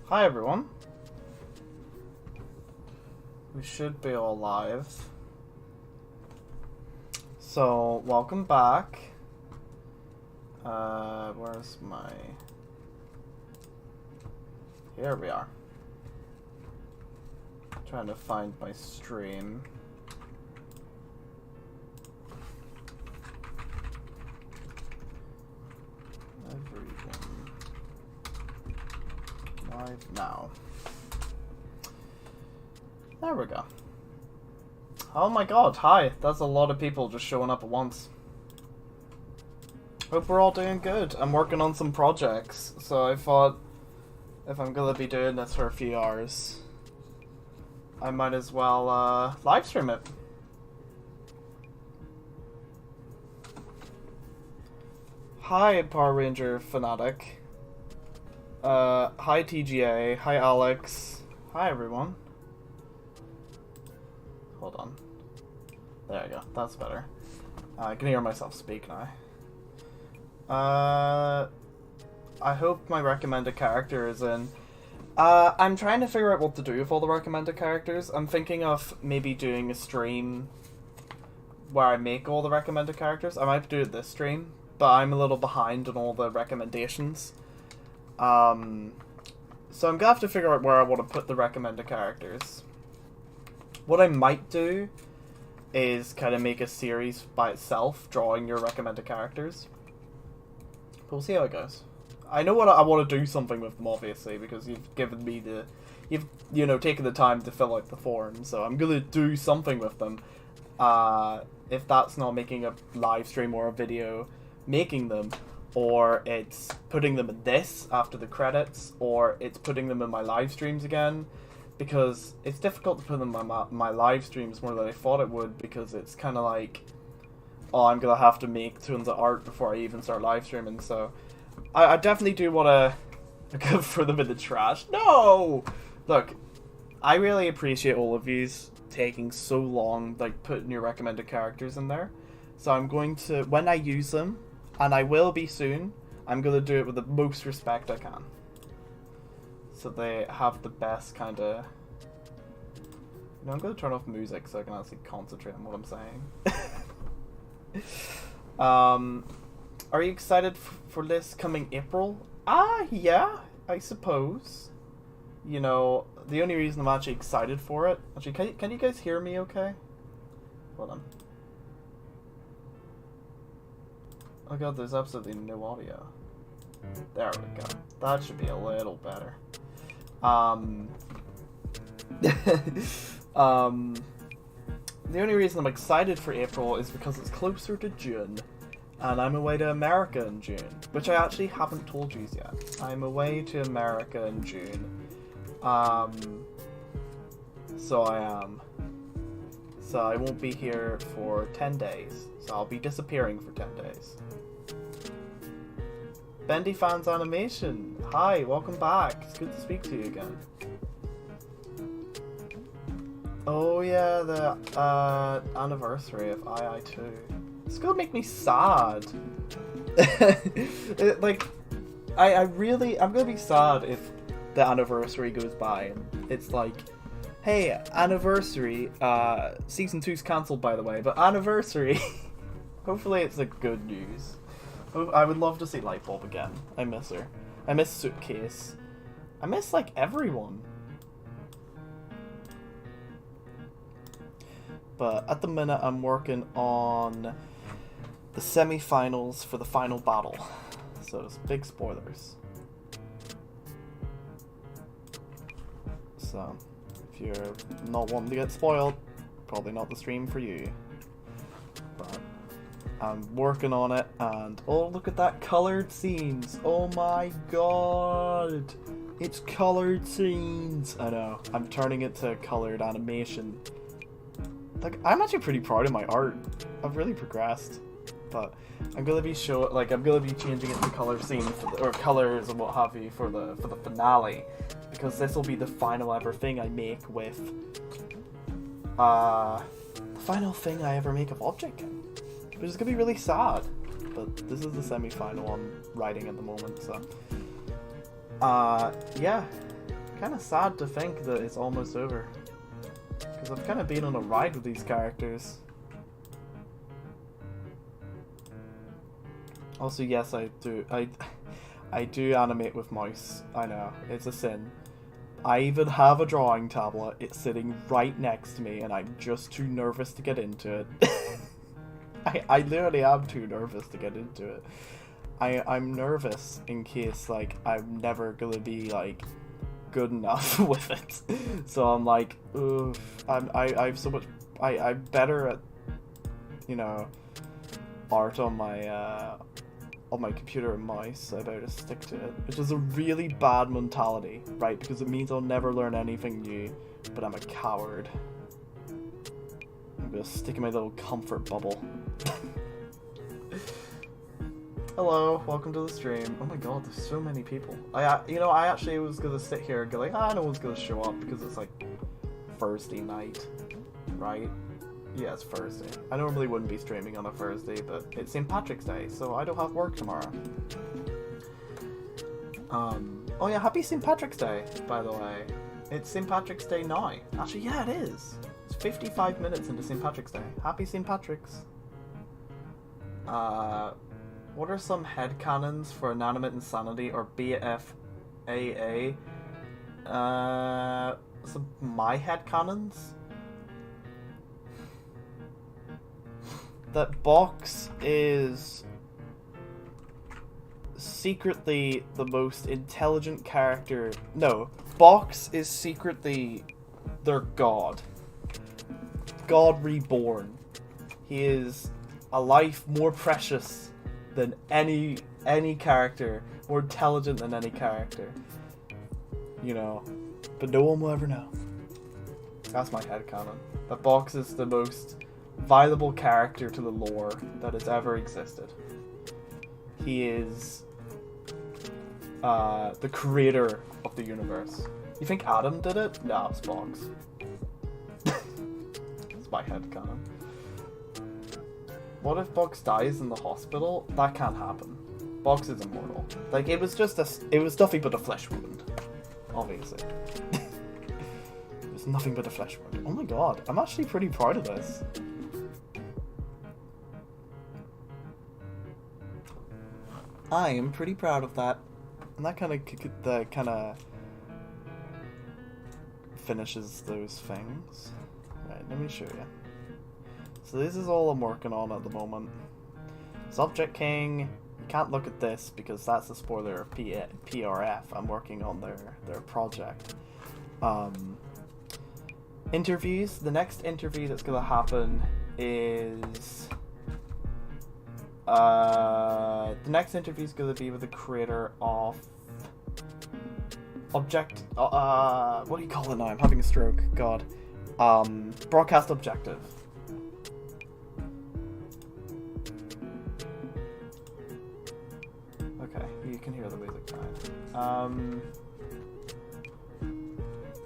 Hi everyone. We should be all live. So, welcome back. Where's my... Here we are. Trying to find my stream. Everyone. Live now. There we go. Oh my god, hi. That's a lot of people just showing up at once. Hope we're all doing good. I'm working on some projects, so I thought if I'm gonna be doing this for a few hours, I might as well live stream it. Hi Power Ranger Fanatic. Hi TGA. Hi Alex. Hi everyone. Hold on. There we go. That's better. I can hear myself speak now. I hope my recommended character is in. I'm trying to figure out what to do with all the recommended characters. I'm thinking of maybe doing a stream where I make all the recommended characters. I might do it this stream, but I'm a little behind on all the recommendations. So I'm gonna have to figure out where I want to put the recommended characters. What I might do is kind of make a series by itself, drawing your recommended characters. But we'll see how it goes. I know what I want to do something with them, obviously, because you've given me the... You've, taken the time to fill out the form, so I'm going to do something with them. If that's not making a live stream or a video making them, or it's putting them in this after the credits, or it's putting them in my live streams again, because it's difficult to put them in my live streams more than I thought it would, because it's kind of like, oh, I'm going to have to make tons of art before I even start live streaming, so I definitely do want to throw them in the trash. No! Look, I really appreciate all of yous taking so long, like, putting your recommended characters in there, so I'm going to, when I use them, and I will be soon, I'm going to do it with the most respect I can. So they have the best kind of... I'm going to turn off music so I can actually concentrate on what I'm saying. Are you excited for this coming April? Yeah, I suppose. The only reason I'm actually excited for it... Actually, can you guys hear me okay? Hold on. Oh god, there's absolutely no audio. There we go. That should be a little better. The only reason I'm excited for April is because it's closer to June, and I'm away to America in June, which I actually haven't told you yet. I'm away to America in June. So I am. So I won't be here for 10 days, so I'll be disappearing for 10 days. Bendy Fans Animation! Hi, welcome back. It's good to speak to you again. Oh yeah, the anniversary of II2. It's gonna make me sad. I'm gonna be sad if the anniversary goes by and it's like, hey, anniversary, season 2's cancelled by the way, but anniversary. Hopefully it's a good news. I would love to see Lightbulb again. I miss her. I miss Suitcase. I miss, like, everyone. But at the minute, I'm working on the semi-finals for the final battle. So, it's big spoilers. So, if you're not wanting to get spoiled, probably not the stream for you. But I'm working on it, and oh, look at that colored scenes. Oh my god, it's colored scenes. I know, I'm turning it to colored animation. Like, I'm actually pretty proud of my art. I've really progressed, but I'm gonna be I'm gonna be changing it to color scenes or colors and what have you for the finale, because this will be the final ever thing I make with the final thing I ever make of Object King. Which is going to be really sad, but this is the semi-final I'm writing at the moment, so... yeah. Kind of sad to think that it's almost over. Because I've kind of been on a ride with these characters. Also, yes, I do animate with mouse. I know, it's a sin. I even have a drawing tablet. It's sitting right next to me, and I'm just too nervous to get into it. I literally am too nervous to get into it. I'm nervous in case, like, I'm never gonna be, like, good enough with it. So I'm like, oof. I'm so much. I'm better at, you know, art on my computer and mouse, so I better stick to it. Which is a really bad mentality, right? Because it means I'll never learn anything new, but I'm a coward. I'm gonna stick in my little comfort bubble. Hello, welcome to the stream. Oh my god, there's so many people. I actually was gonna sit here and go like, no one's gonna show up because it's like Thursday night, right? Yeah, it's Thursday. I normally wouldn't be streaming on a Thursday, but it's St. Patrick's Day, so I don't have work tomorrow. Oh yeah, happy St. Patrick's Day, by the way. It's St. Patrick's Day now. Actually, yeah, it is. It's 55 minutes into St. Patrick's Day. Happy St. Patrick's. What are some headcanons for Inanimate Insanity or BFAA? Some my headcanons? That Box is secretly the most intelligent character. No, Box is secretly their god. God reborn. He is a life more precious than any character, more intelligent than any character. You know, but no one will ever know. That's my headcanon. That Box is the most valuable character to the lore that has ever existed. He is the creator of the universe. You think Adam did it? No, it's Box. That's my headcanon. What if Box dies in the hospital? That can't happen. Box is immortal. Like, it was nothing but a flesh wound. Obviously. It was nothing but a flesh wound. Oh my god, I'm actually pretty proud of this. I am pretty proud of that. And that kind of finishes those things. Right, let me show you. So this is all I'm working on at the moment. Subject King, you can't look at this because that's a spoiler of PRF. I'm working on their project. Interviews. The next interview that's going to happen is... the next interview is going to be with the creator of... what do you call it now? I'm having a stroke. God. Broadcast Objective. Okay, you can hear the music fine.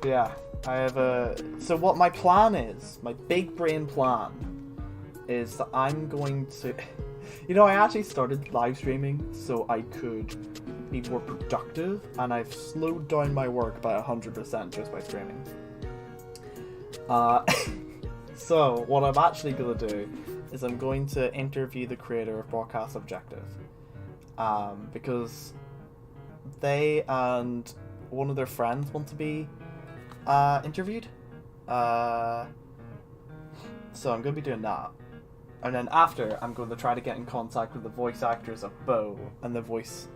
Yeah, I have so what my plan is, my big brain plan, is that I'm going to... You know, I actually started live streaming so I could be more productive, and I've slowed down my work by 100% just by streaming. So, what I'm actually going to do is I'm going to interview the creator of Broadcast Objective. Because they and one of their friends want to be interviewed. So I'm going to be doing that. And then after, I'm going to try to get in contact with the voice actors of Bo and the voice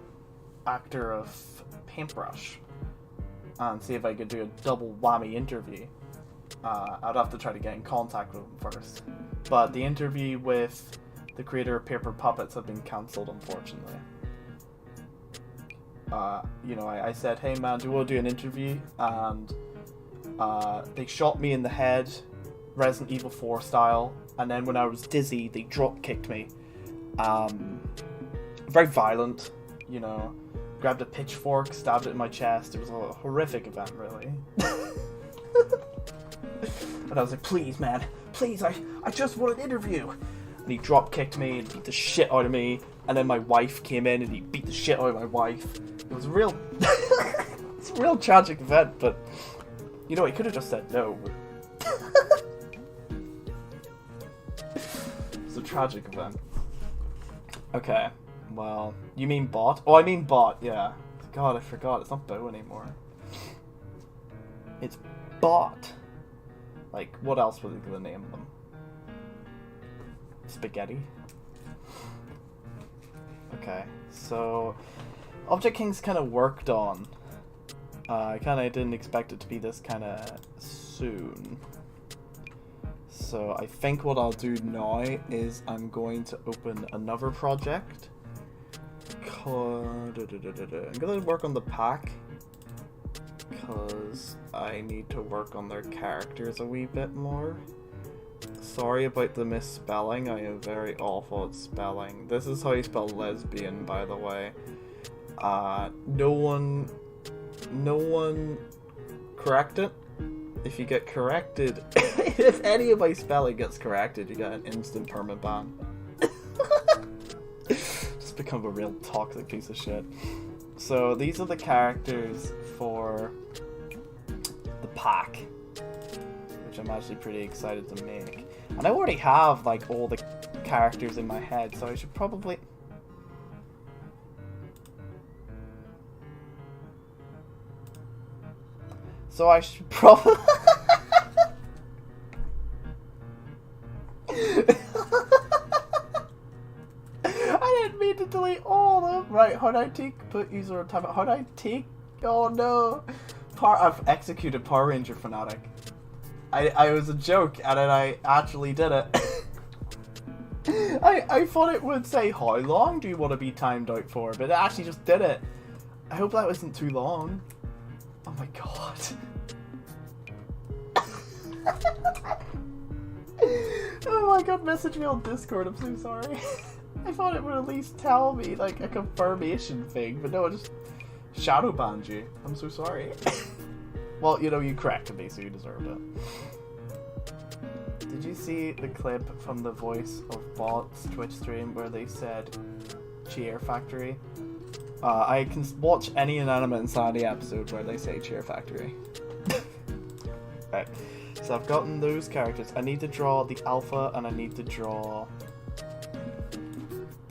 actor of Paintbrush. And see if I could do a double whammy interview. I'd have to try to get in contact with them first. But the interview with the creator of Paper Puppets have been cancelled, unfortunately. You know, I said, hey man, do you want to do an interview? And they shot me in the head, Resident Evil 4 style, and then when I was dizzy, they drop kicked me. Very violent, you know, grabbed a pitchfork, stabbed it in my chest. It was a horrific event, really. And I was like, please man, please, I just want an interview. And he drop kicked me and beat the shit out of me. And then my wife came in and he beat the shit out of my wife. It was real... It's a real tragic event, but you know, he could have just said no. It's a tragic event. Okay, well, you mean bot? Oh, I mean bot, yeah. God, I forgot, it's not Bo anymore. It's bot. Like, what else was he gonna name them? Spaghetti? Okay, so Object King's kind of worked on. I kind of didn't expect it to be this kind of soon. So I think what I'll do now is I'm going to open another project. I'm gonna work on the pack because I need to work on their characters a wee bit more. Sorry about the misspelling, I am very awful at spelling. This is how you spell lesbian, by the way. No one correct it. If you get corrected, if any of my spelling gets corrected, you get an instant permanent ban. Just become a real toxic piece of shit. So these are the characters for the pack, which I'm actually pretty excited to make. And I already have like all the characters in my head, so I should probably... So I should probably... I didn't mean to delete all of them. Right, how do I put user on time? How do I take... Oh no. I've executed Power Ranger Fanatic. I was a joke, and then I actually did it. I thought it would say, how long do you want to be timed out for? But it actually just did it. I hope that wasn't too long. Oh my god. Oh my god, message me on Discord, I'm so sorry. I thought it would at least tell me, like, a confirmation thing, but no, it just shadow banned you. I'm so sorry. Well, you know, you corrected me, so you deserved it. Did you see the clip from the Voice of Bots Twitch stream where they said Cheer Factory? I can watch any Inanimate Insanity episode where they say Cheer Factory. Right, so I've gotten those characters. I need to draw the alpha and I need to draw...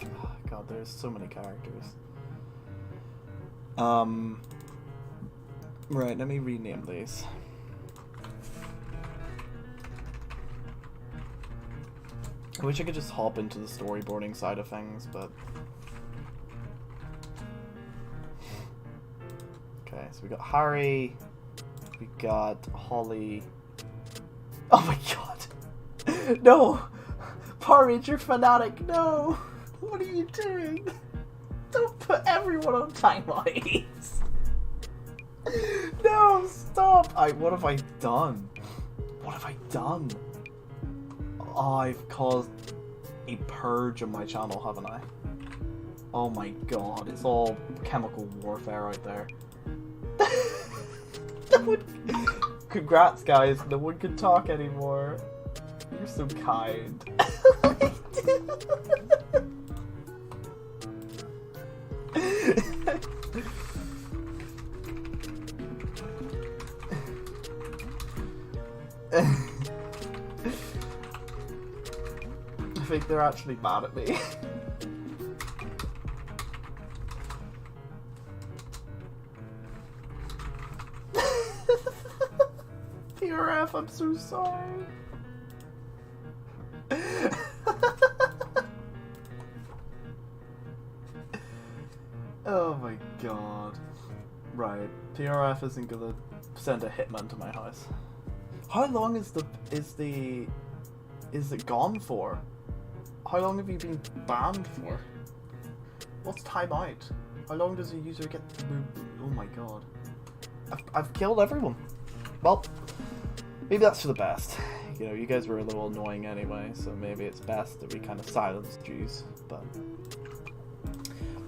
Oh, God, there's so many characters. Right, let me rename these. I wish I could just hop into the storyboarding side of things, but... Okay, so we got Harry, we got Holly... Oh my god! No! Power Ranger Fanatic, no! What are you doing? Don't put everyone on timelines! No, stop! What have I done? What have I done? Oh, I've caused a purge on my channel, haven't I? Oh my god, it's all chemical warfare out there. Congrats, guys. No one can talk anymore. You're so kind. I think they're actually mad at me. PRF, I'm so sorry. Oh my god. Right, PRF isn't gonna send a hitman to my house. How long is it gone for? How long have you been banned for? What's timeout? How long does a user get to move? Oh my god. I've killed everyone. Well, maybe that's for the best. You know, you guys were a little annoying anyway, so maybe it's best that we kind of silence Jews, but...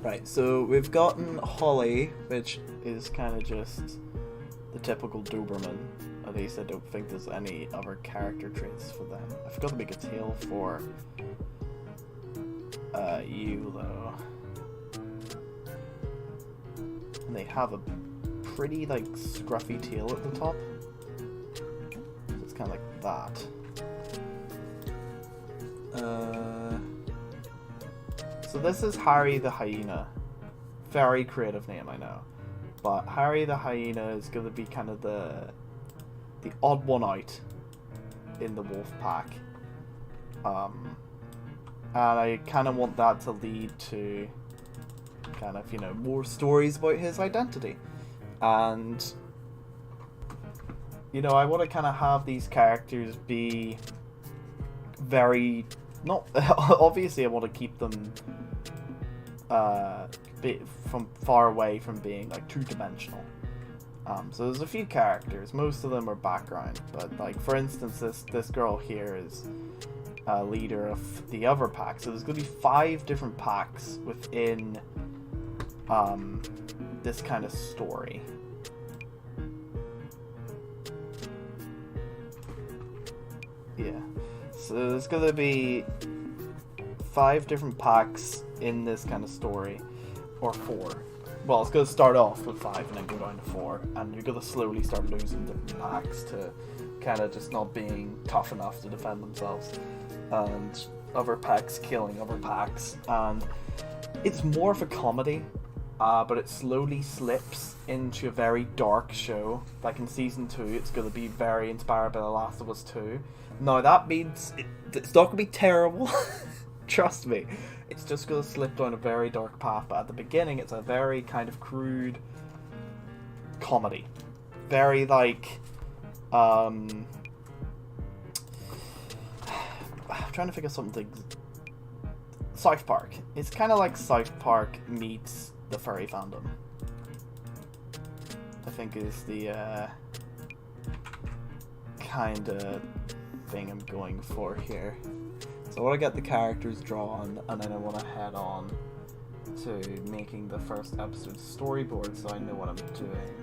Right, so we've gotten Holly, which is kind of just the typical Doberman. At least I don't think there's any other character traits for them. I forgot to make a tail for you, though. And they have a pretty like scruffy tail at the top. So it's kind of like that. So this is Harry the Hyena. Very creative name, I know. But Harry the Hyena is going to be kind of the odd one out in the wolf pack. And I kind of want that to lead to kind of, you know, more stories about his identity. And, you know, I want to kind of have these characters be very... Not... Obviously, I want to keep them from far away from being, like, two-dimensional. So there's a few characters. Most of them are background. But, like, for instance, this girl here is leader of the other pack. So there's going to be 5 different packs within this kind of story. Yeah. So there's going to be 5 different packs in this kind of story. Or 4. Well, it's going to start off with 5 and then go down to 4. And you're going to slowly start losing different packs to kind of just not being tough enough to defend themselves. And other packs killing other packs. And it's more of a comedy. But it slowly slips into a very dark show. Like in Season 2, it's going to be very inspired by The Last of Us 2. Now, that means it's not going to be terrible. Trust me. It's just going to slip down a very dark path. But at the beginning, it's a very kind of crude comedy. Very, like... I'm trying to figure something... South Park. It's kind of like South Park meets the furry fandom. I think is the kind of thing I'm going for here. So I want to get the characters drawn, and then I want to head on to making the first episode storyboard so I know what I'm doing.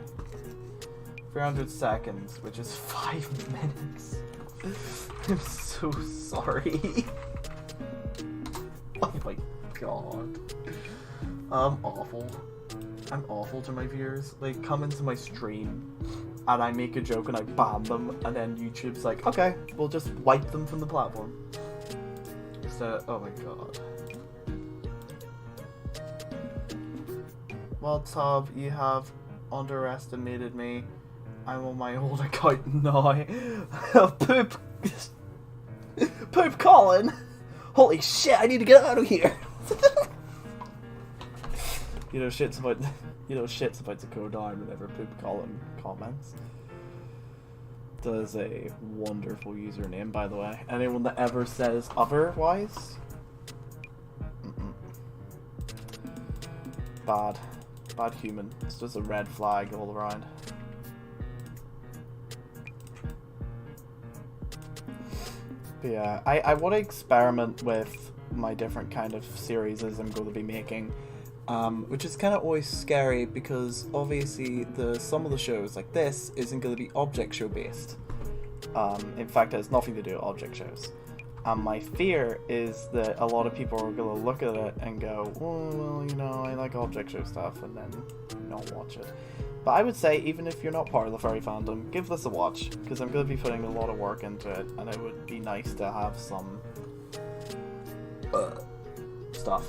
300 seconds, which is 5 minutes. I'm so sorry. Oh my god. I'm awful. I'm awful to my viewers. They come into my stream and I make a joke and I ban them, and then YouTube's like, okay, we'll just wipe them from the platform. So, oh my god. Well, Tob, you have underestimated me. I'm on my old account now. Poop! Poop Colin! Holy shit, I need to get out of here! You know shit's about to go down whenever Poop Colin comments. That is a wonderful username, by the way. Anyone that ever says otherwise? Bad. Bad human. It's just a red flag all around. But yeah, I want to experiment with my different kind of series as I'm going to be making. Which is kind of always scary because obviously some of the shows like this isn't going to be object show based. In fact, it has nothing to do with object shows. And my fear is that a lot of people are going to look at it and go, oh, well, you know, I like object show stuff, and then not watch it. But I would say, even if you're not part of the furry fandom, give this a watch, because I'm going to be putting a lot of work into it, and it would be nice to have some stuff.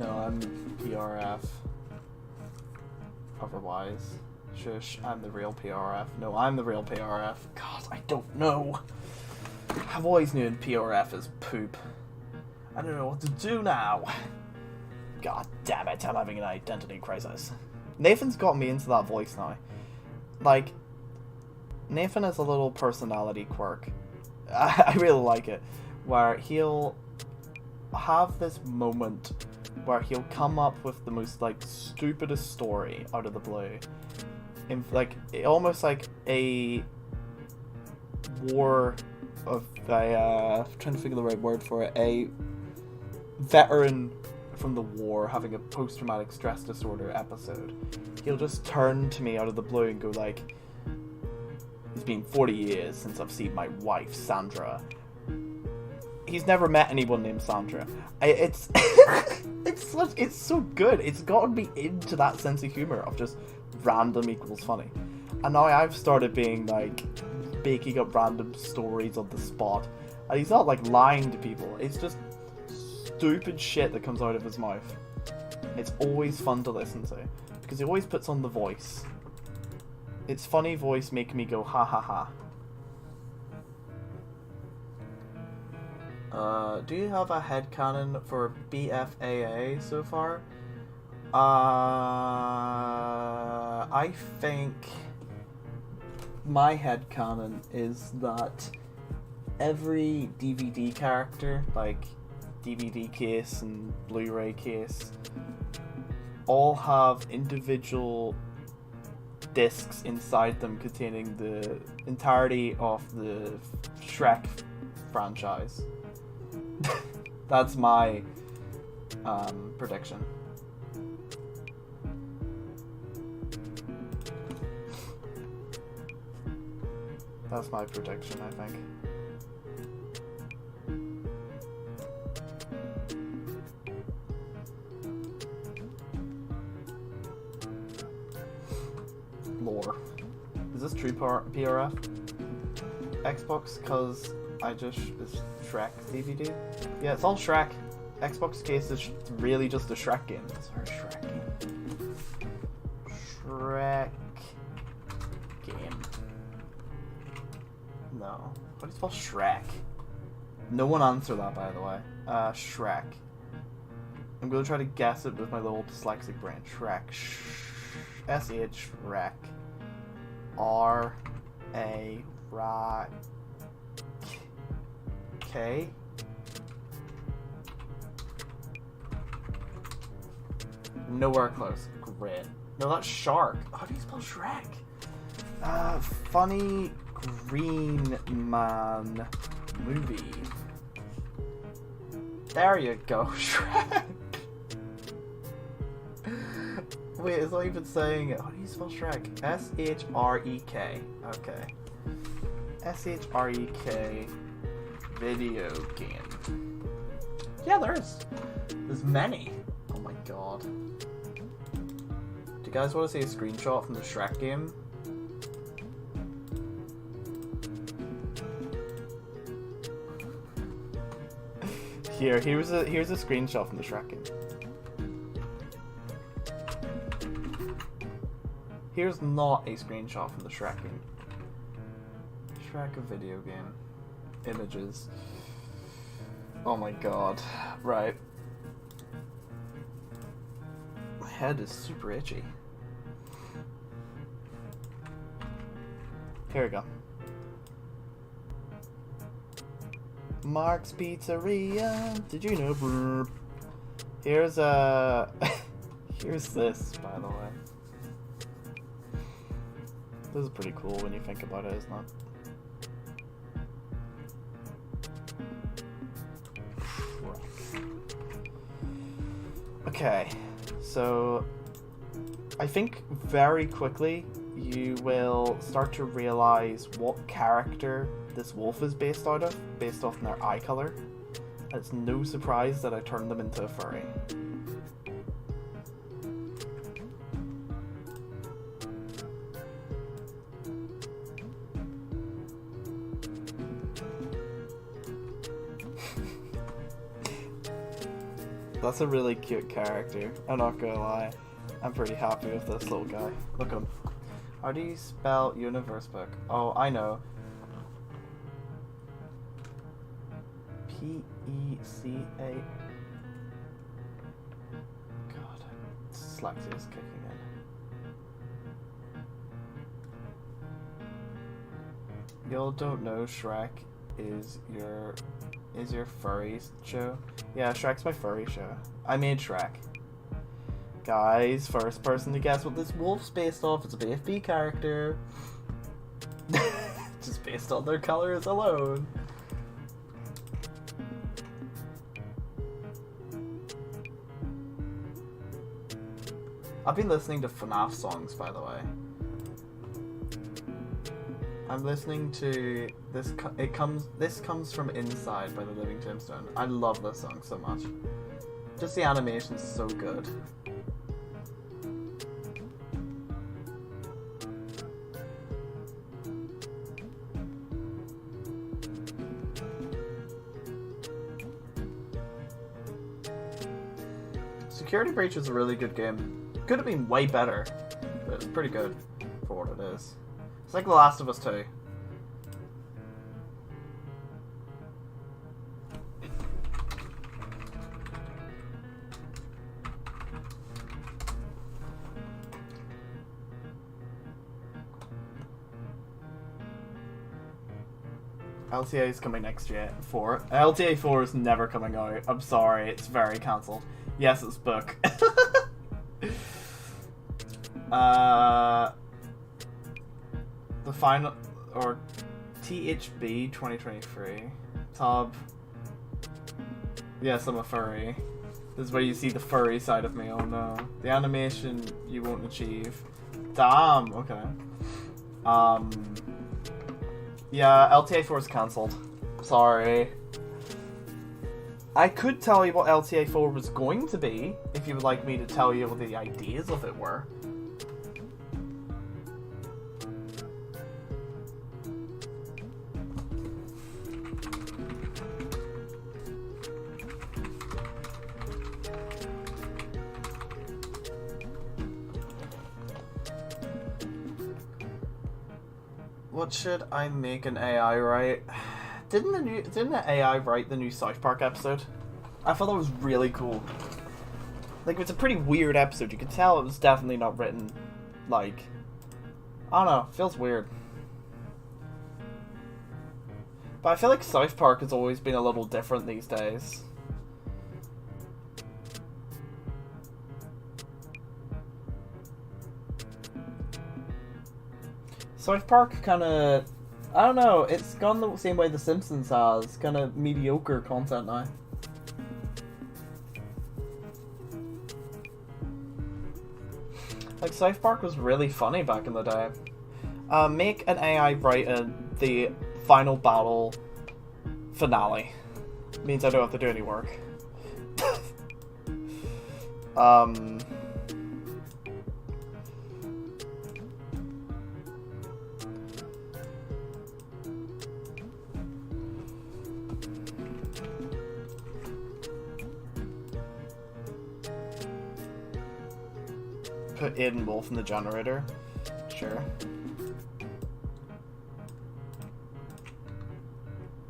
No, I'm PRF. Otherwise. Shush, I'm the real PRF. No, I'm the real PRF. God, I don't know. I've always known PRF as poop. I don't know what to do now. God damn it, I'm having an identity crisis. Nathan's got me into that voice now. Like, Nathan has a little personality quirk. I really like it. Where he'll have this moment where he'll come up with the most, like, stupidest story out of the blue. In, like, almost like a war of a, trying to figure the right word for it, a veteran from the war having a post-traumatic stress disorder episode. He'll just turn to me out of the blue and go like, it's been 40 years since I've seen my wife, Sandra. he's never met anyone named Sandra. It's it's so good. It's gotten me into that sense of humor of just random equals funny. And now I've started being like making up random stories on the spot. And he's not like lying to people. It's just stupid shit that comes out of his mouth. It's always fun to listen to because he always puts on the voice. It's funny voice making me go ha ha ha. Do you have a headcanon for BFAA so far? I think my headcanon is that every DVD character, like DVD case and Blu-ray case, all have individual discs inside them containing the entirety of the Shrek franchise. That's my prediction. That's my prediction, I think. Lore. Is this true PRF? Xbox, cause it's Shrek DVD? Yeah, it's all Shrek. Xbox case is really just a Shrek game. It's our Shrek game. Shrek game. No. How do you spell Shrek? No one answer that, by the way. Shrek. I'm gonna try to guess it with my little dyslexic brain. Shrek. S-H. Shrek. R-A. Ra. K. Nowhere close. Grid. No, that's shark. How do you spell Shrek? Funny green man movie. There you go, Shrek. Wait, it's not even saying it. How do you spell Shrek? S-H-R-E-K. Okay. S-H-R-E-K. Video game. Yeah, there's many. Oh my god. Do you guys want to see a screenshot from the Shrek game? Here's a screenshot from the Shrek game. Here's not a screenshot from the Shrek game. Shrek, a video game. Images. Oh my god. Right. My head is super itchy. Here we go. Mark's Pizzeria. Did you know? Brr. Here's here's this, by the way. This is pretty cool when you think about it, isn't it? Okay, so I think very quickly you will start to realize what character this wolf is based off their eye color. And it's no surprise that I turned them into a furry. That's a really cute character. I'm not gonna lie. I'm pretty happy with this little guy. Look at him. How do you spell universe book? Oh, I know. P-E-C-A. God, dyslexia is kicking in. Y'all don't know Shrek is your furry show? Yeah, Shrek's my furry show. I made Shrek. Guys, first person to guess what this wolf's based off is a BFB character. Just based on their colors alone. I've been listening to FNAF songs, by the way. I'm listening to this. This comes from Inside by the Living Tombstone. I love this song so much. Just the animation's so good. Security Breach is a really good game. Could have been way better, but it's pretty good for what it is. It's like The Last of Us 2. LTA is coming next year. 4. LTA 4 is never coming out. I'm sorry, it's very cancelled. Yes, it's book. The final, or THB 2023. Top. Yes, I'm a furry. This is where you see the furry side of me. Oh no. The animation you won't achieve. Damn, okay. Yeah, LTA 4 is cancelled. Sorry. I could tell you what LTA 4 was going to be, if you would like me to tell you what the ideas of it were. What should I make an AI write? Didn't the AI write the new South Park episode? I thought that was really cool. Like, it's a pretty weird episode. You could tell it was definitely not written, like, I don't know, it feels weird. But I feel like South Park has always been a little different these days. South Park kind of, I don't know, it's gone the same way The Simpsons has, kind of mediocre content now. Like, South Park was really funny back in the day. Make an AI write the final battle finale. Means I don't have to do any work. Put Aiden Wolf in the generator. Sure.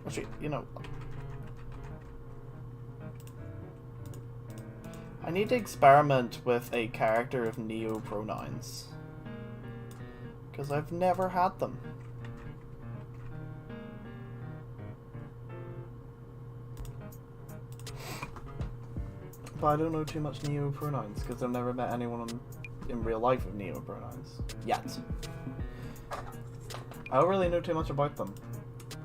Actually, you know, I need to experiment with a character of neo pronouns, because I've never had them. But I don't know too much neo pronouns because I've never met anyone in real life with neo pronouns yet. I don't really know too much about them.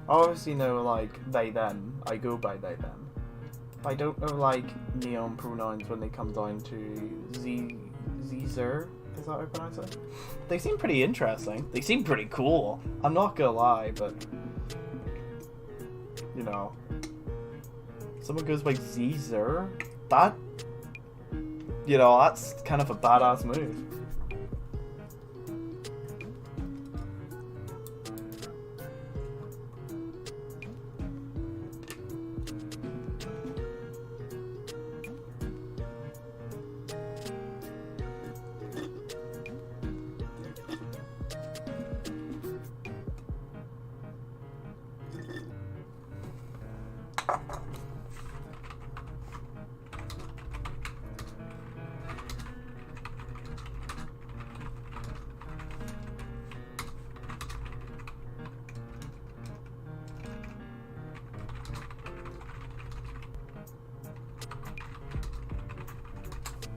I obviously know, like, they them. I go by they them. But I don't know, like, neon pronouns when they come down to Zer. Is that how I pronounce it? They seem pretty interesting. They seem pretty cool. I'm not gonna lie, but you know, someone goes by Zer. That, you know, that's kind of a badass move.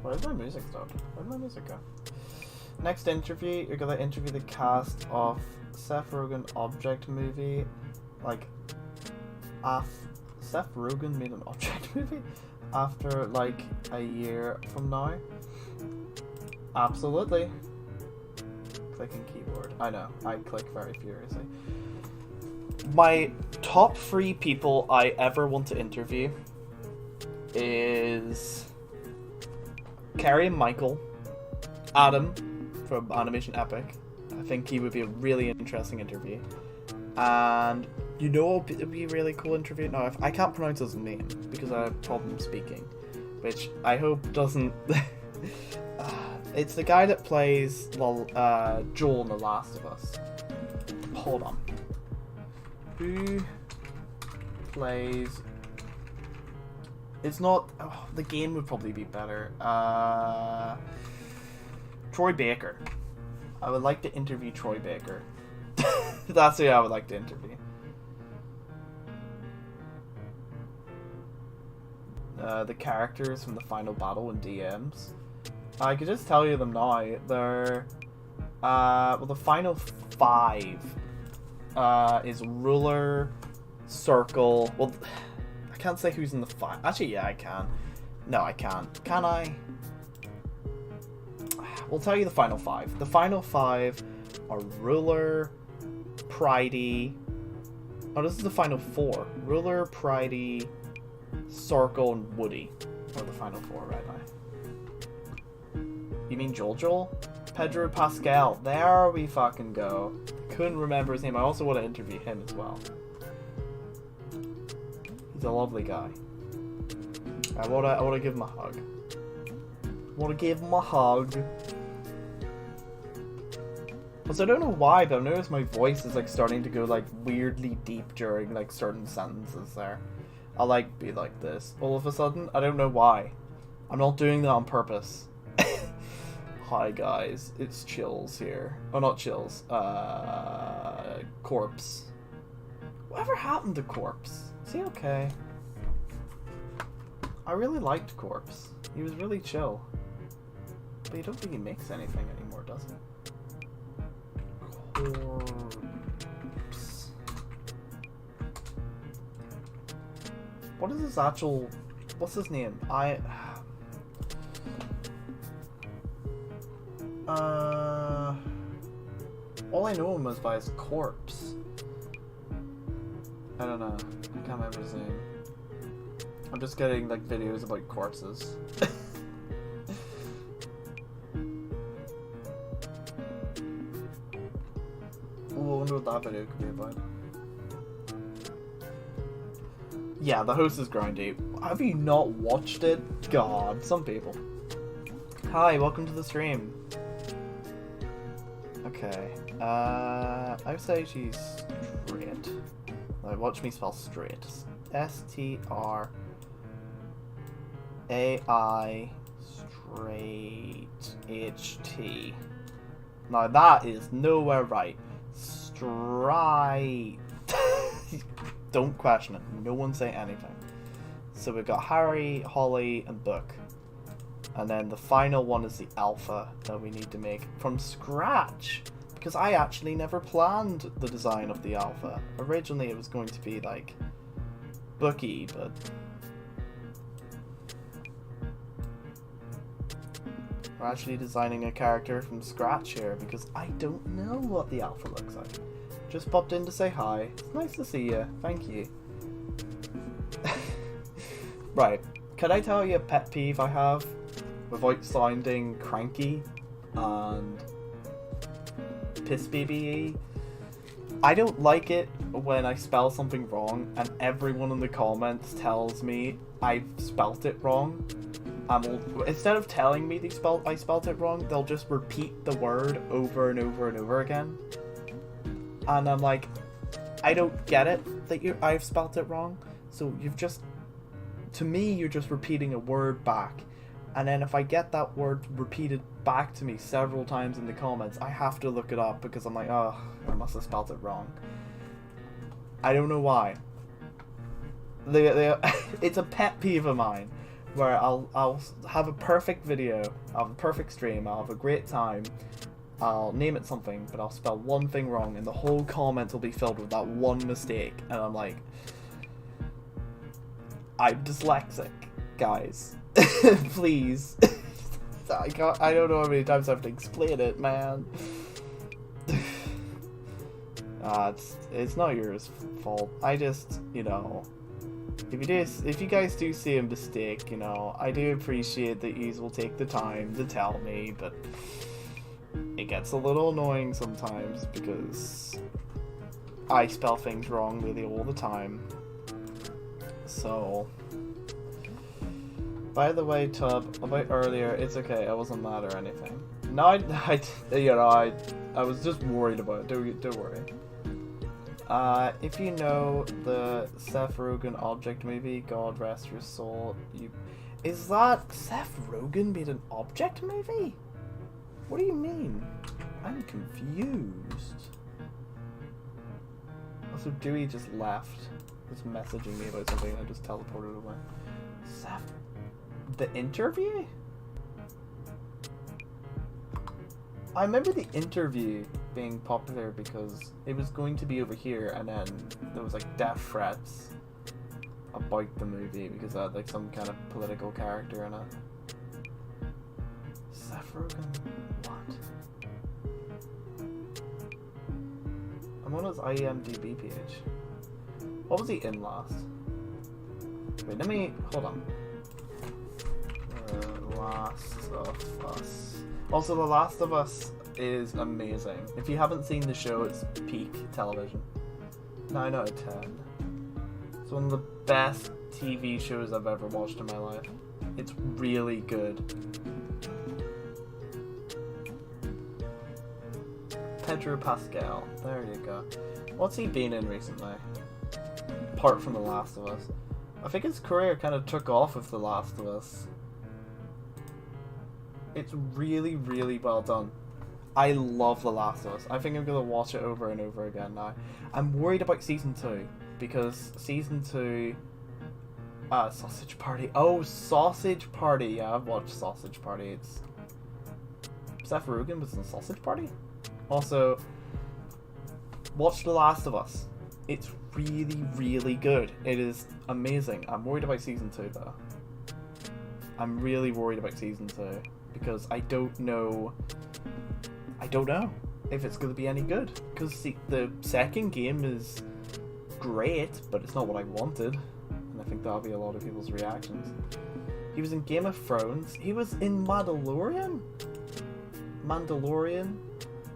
Where's my music stuff? Where'd my music go? Next interview, you're gonna interview the cast of Seth Rogen Object movie. Like, Seth Rogen made an Object movie after like a year from now. Absolutely. Clicking keyboard. I know, I click very furiously. My top 3 people I ever want to interview is Carrie and Michael, Adam from Animation Epic. I think he would be a really interesting interview. And you know it would be a really cool interview? No, I can't pronounce his name because I have problems speaking, which I hope doesn't... It's the guy that plays Joel in The Last of Us. Hold on. Who plays... It's not... Oh, the game would probably be better. Troy Baker. I would like to interview Troy Baker. That's who I would like to interview. The characters from the final battle and DMs. I could just tell you them now. They're... well, the final 5 is Ruler, Circle... Well, I can't say who's in the 5. Actually, yeah, I can. No, I can't. Can I? We'll tell you the final 5. The final 5 are Ruler, Pridey... Oh, this is the final 4. Ruler, Pridey, Circle, and Woody are the final 4 right now. You mean Joel? Pedro Pascal. There we fucking go. Couldn't remember his name. I also want to interview him as well. He's a lovely guy. I wanna give him a hug. Because I don't know why, but I've noticed my voice is like starting to go like weirdly deep during like certain sentences there. I'll like be like this all of a sudden. I don't know why. I'm not doing that on purpose. Hi guys, it's Chills here. Oh, not Chills. Corpse. Whatever happened to Corpse? Is he okay? I really liked Corpse. He was really chill. But you don't think he makes anything anymore, does he? Corpse. What is his actual... What's his name? All I know him is by his corpse. I don't know. I can't remember his name. I'm just getting like videos about corpses. Ooh, I wonder what that video could be about. Yeah, the host is grindy. Have you not watched it? God, some people. Hi, welcome to the stream. Okay. I would say she's straight. Like, watch me spell straight. S-T-R-A-I straight H-T. Now that is nowhere right. Straight. Don't question it. No one say anything. So we've got Harry, Holly, and Book. And then the final one is the alpha that we need to make from scratch. Because I actually never planned the design of the alpha. Originally it was going to be like Bookie, but... We're actually designing a character from scratch here because I don't know what the alpha looks like. Just popped in to say hi. It's nice to see you. Thank you. Right. Can I tell you a pet peeve I have without sounding cranky and piss baby-y? I don't like it when I spell something wrong and everyone in the comments tells me I've spelt it wrong. Instead of telling me I spelt it wrong, they'll just repeat the word over and over and over again. And I'm like, I don't get it that I've spelt it wrong. So to me, you're just repeating a word back. And then if I get that word repeated back to me several times in the comments, I have to look it up because I'm like, oh, I must have spelt it wrong. I don't know why. It's a pet peeve of mine where I'll have a perfect video, I'll have a perfect stream, I'll have a great time, I'll name it something, but I'll spell one thing wrong and the whole comment will be filled with that one mistake. And I'm like, I'm dyslexic, guys. Please. I don't know how many times I have to explain it, man. It's not your fault. I just, you know, if you guys do see a mistake, you know, I do appreciate that you will take the time to tell me, but it gets a little annoying sometimes because I spell things wrong really all the time. So, by the way, Tub, about earlier, it's okay. I wasn't mad or anything. No, I was just worried about it. Don't worry. If you know the Seth Rogen Object movie, God rest your soul, is that Seth Rogen made an Object movie? What do you mean? I'm confused. Also, Dewey just left. Just messaging me about something and I just teleported away. Seth, the interview? I remember the interview being popular because it was going to be over here, and then there was like death threats about the movie because it had like some kind of political character in it. Seth Rogen, what? I'm on his IMDb page. What was he in last? Wait, let me hold on. Last of Us. Also, The Last of Us is amazing. If you haven't seen the show, it's peak television. 9 out of 10. It's one of the best TV shows I've ever watched in my life. It's really good. Pedro Pascal. There you go. What's he been in recently? Apart from The Last of Us. I think his career kind of took off with The Last of Us. It's really, really well done. I love The Last of Us. I think I'm going to watch it over and over again now. I'm worried about Season 2, because Season 2... Sausage Party. Oh, Sausage Party. Yeah, I've watched Sausage Party. It's... Seth Rogen was in Sausage Party? Also, watch The Last of Us. It's really, really good. It is amazing. I'm worried about Season 2, though. I'm really worried about Season 2. Because I don't know if it's going to be any good. Because the second game is great, but it's not what I wanted. And I think that'll be a lot of people's reactions. He was in Game of Thrones. He was in Mandalorian?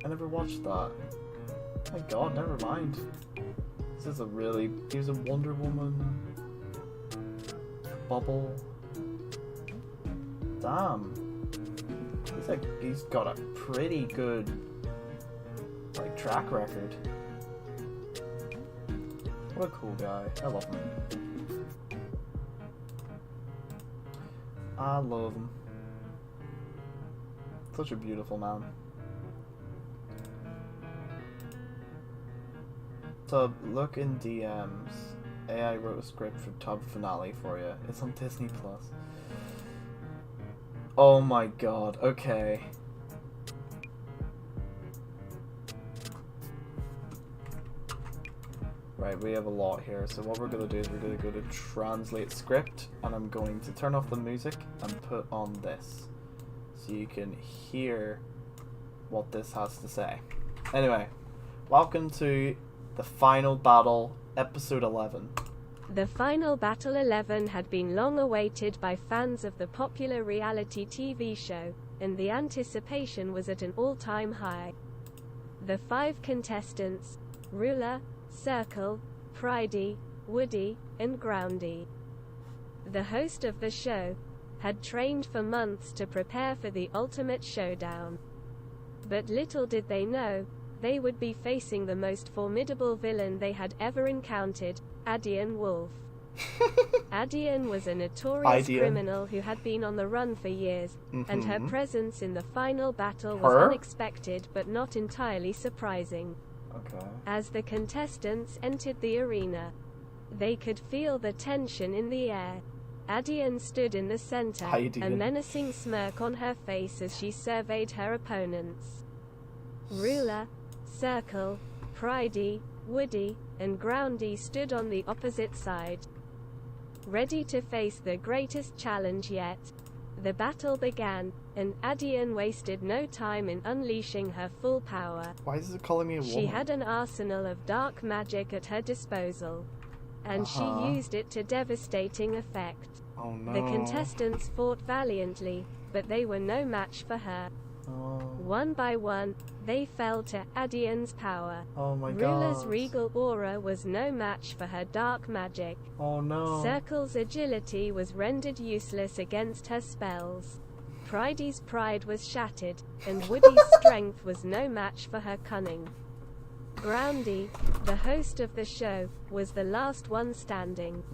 I never watched that. My god, never mind. This is he was in Wonder Woman. Bubble. Damn. He's got a pretty good track record. What a cool guy. I love him. I love him. Such a beautiful man. Tub, look in DMs. AI wrote a script for Tub finale for you. It's on Disney Plus. Oh my god, okay. Right, we have a lot here, so what we're going to do is we're going to go to translate script, and I'm going to turn off the music and put on this, so you can hear what this has to say. Anyway, welcome to the final battle, episode 11. The final Battle 11 had been long awaited by fans of the popular reality TV show, and the anticipation was at an all-time high. The 5 contestants, Ruler, Circle, Pridey, Woody, and Groundy, the host of the show, had trained for months to prepare for the ultimate showdown. But little did they know, they would be facing the most formidable villain they had ever encountered, Adian Wolf. Adian was a notorious criminal who had been on the run for years, and her presence in the final battle was unexpected but not entirely surprising. Okay. As the contestants entered the arena, they could feel the tension in the air. Adian stood in the center, a menacing smirk on her face as she surveyed her opponents. Ruler, Circle, Pridey, Woody, and Groundy stood on the opposite side, ready to face the greatest challenge yet. The battle began, and Adian wasted no time in unleashing her full power. Why is it calling me a woman? She had an arsenal of dark magic at her disposal, and she used it to devastating effect. Oh no. The contestants fought valiantly, but they were no match for her. Oh. One by one, they fell to Adian's power. Oh my god. Ruler's regal aura was no match for her dark magic. Oh no. Circle's agility was rendered useless against her spells. Pridey's pride was shattered, and Woody's strength was no match for her cunning. Groundy, the host of the show, was the last one standing.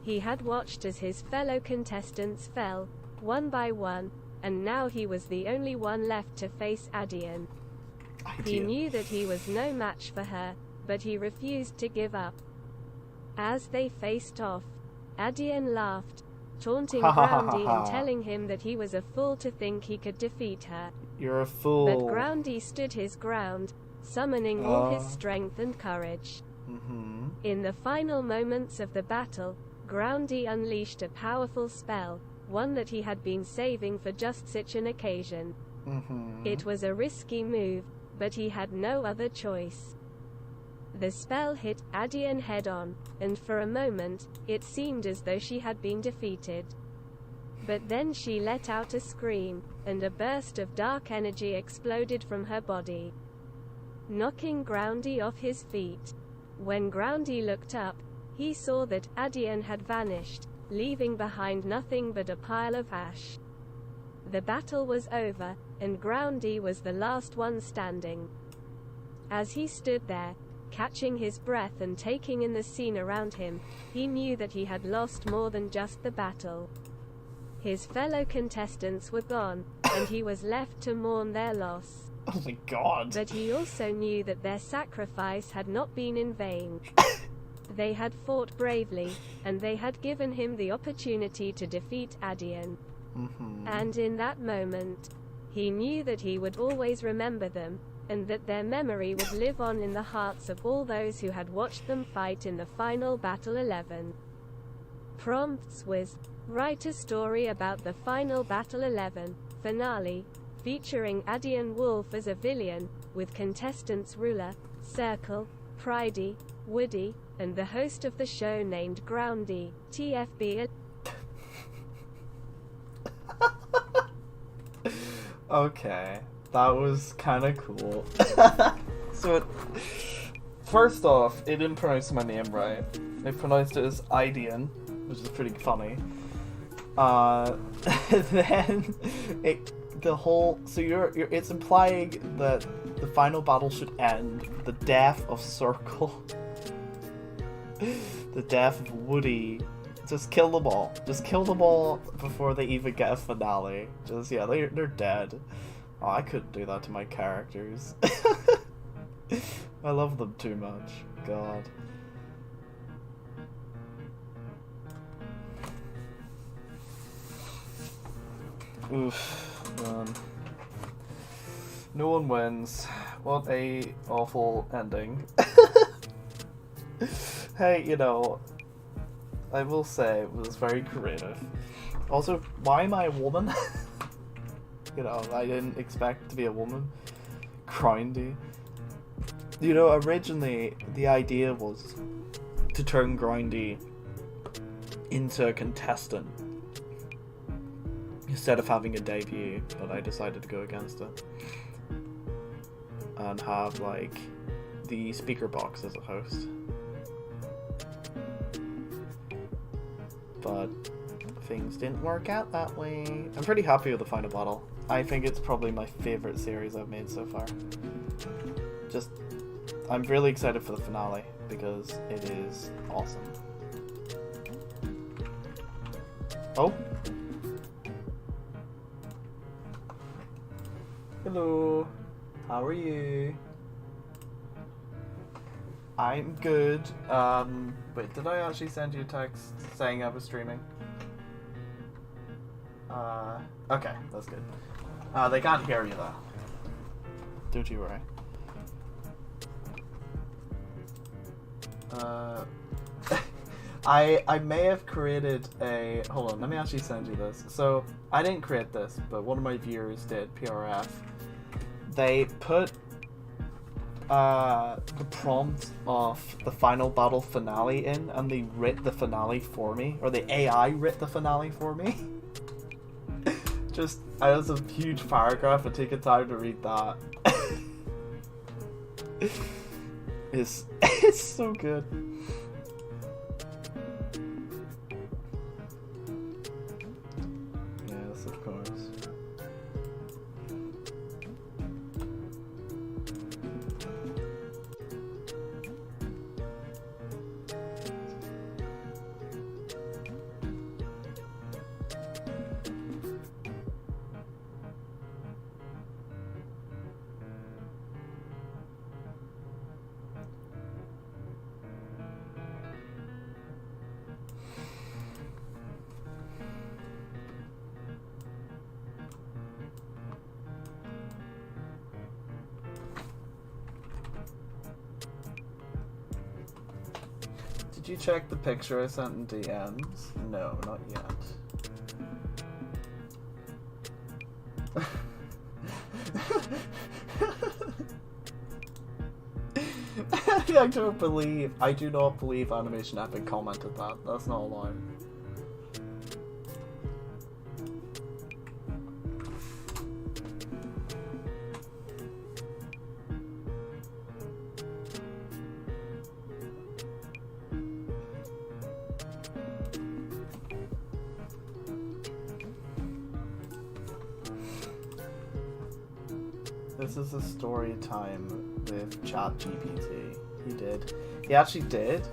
He had watched as his fellow contestants fell, one by one, and now he was the only one left to face Adian. He knew that he was no match for her, but he refused to give up. As they faced off, Adian laughed, taunting Groundy and telling him that he was a fool to think he could defeat her. You're a fool. But Groundy stood his ground, summoning all his strength and courage. In the final moments of the battle, Groundy unleashed a powerful spell, one that he had been saving for just such an occasion. It was a risky move, but he had no other choice. The spell hit Adian head-on, and for a moment, it seemed as though she had been defeated. But then she let out a scream, and a burst of dark energy exploded from her body, knocking Groundy off his feet. When Groundy looked up, he saw that Adian had vanished, leaving behind nothing but a pile of ash. The battle was over, and Groundy was the last one standing. As he stood there, catching his breath and taking in the scene around him, he knew that he had lost more than just the battle. His fellow contestants were gone, and he was left to mourn their loss. Oh my god. But he also knew that their sacrifice had not been in vain. They had fought bravely, and they had given him the opportunity to defeat Adian. And in that moment, he knew that he would always remember them, and that their memory would live on in the hearts of all those who had watched them fight in the final Battle 11. Prompts was, write a story about the final Battle 11 finale, featuring Adian Wolf as a villain, with contestants Ruler, Circle, Pridey, Woody, and the host of the show named Groundy, TFB. Okay, that was kind of cool. So, first off, it didn't pronounce my name right. It pronounced it as Idian, which is pretty funny. Then it's implying that the final battle should end with the death of Circle, the death of Woody. Just kill them all. Just kill them all before they even get a finale. They're dead. Oh, I couldn't do that to my characters. I love them too much. God. Oof, man. No one wins. What a awful ending. Hey, I will say it was very creative. Also, why am I a woman? I didn't expect to be a woman. Groundy. Originally, the idea was to turn Groundy into a contestant instead of having a debut, but I decided to go against it. And have, the speaker box as a host. But things didn't work out that way. I'm pretty happy with the final battle. I think it's probably my favorite series I've made so far. I'm really excited for the finale because it is awesome. Oh. Hello. How are you? I'm good. Wait, did I actually send you a text saying I was streaming? Okay, that's good. They can't hear you though. Don't you worry. I may have created a... Hold on, let me actually send you this. So, I didn't create this, but one of my viewers did, PRF. They put the prompt of the final battle finale in, and they writ the finale for me. Or the AI writ the finale for me. Just, I was a huge paragraph and taking time to read that. It's so good. Yes, of course. Did you check the picture I sent in DMs? No, not yet. I do not believe Animation Epic commented that. That's not a lie. This is a story time with ChatGPT. He did. He actually did.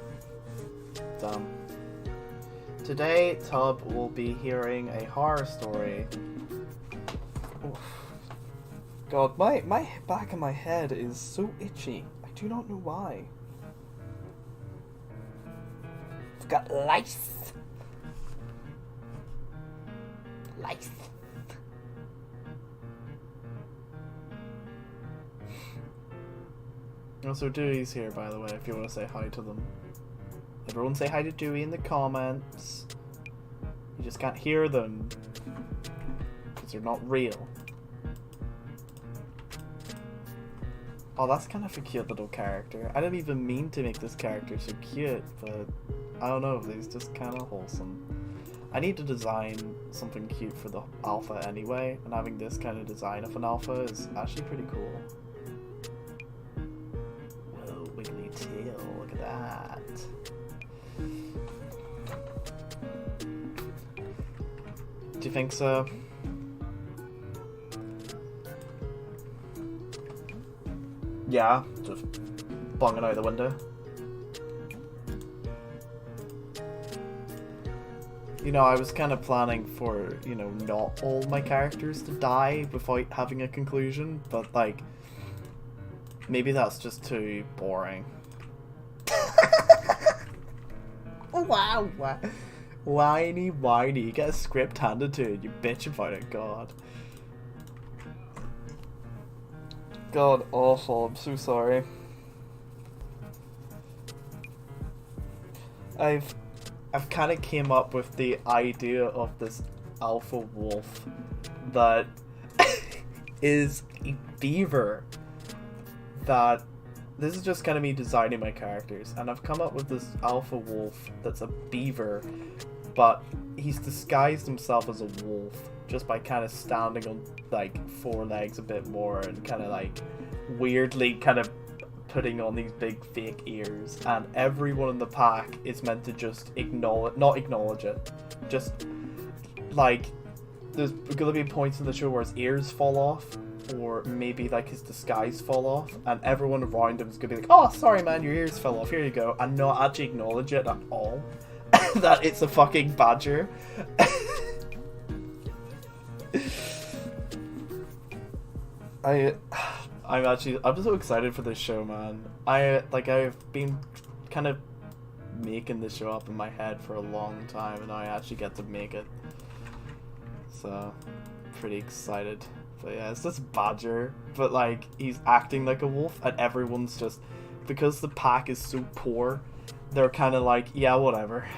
Dumb. Today, Tub will be hearing a horror story. Oof. God, my back of my head is so itchy. I do not know why. I've got lice. Lice. Also, Dewey's here, by the way, if you want to say hi to them. Everyone say hi to Dewey in the comments. You just can't hear them. Because they're not real. Oh, that's kind of a cute little character. I didn't even mean to make this character so cute, but I don't know, he's just kind of wholesome. I need to design something cute for the alpha anyway, and having this kind of design of an alpha is actually pretty cool. Wiggly tail, look at that. Do you think so? Yeah, just bunging out the window. You know, I was kind of planning for, you know, not all my characters to die without having a conclusion, but like, maybe that's just too boring. Wow, whiny, you get a script handed to you, you bitch about it, God. God, awful, I'm so sorry. I've kind of came up with the idea of this alpha wolf that is a beaver. That this is just kind of me designing my characters, and I've come up with this alpha wolf that's a beaver, but he's disguised himself as a wolf just by kind of standing on like 4 legs a bit more and kind of like weirdly kind of putting on these big fake ears, and everyone in the pack is meant to just not acknowledge it, just like there's gonna be points in the show where his ears fall off, or maybe like his disguise fall off, and everyone around him is gonna be like, oh sorry man, your ears fell off, here you go, and not actually acknowledge it at all. That it's a fucking badger. I'm so excited for this show, man. I've been kind of making this show up in my head for a long time, and now I actually get to make it. So, pretty excited. But yeah, it's this badger, but like, he's acting like a wolf, and everyone's just, because the pack is so poor, they're kind of like, yeah, whatever.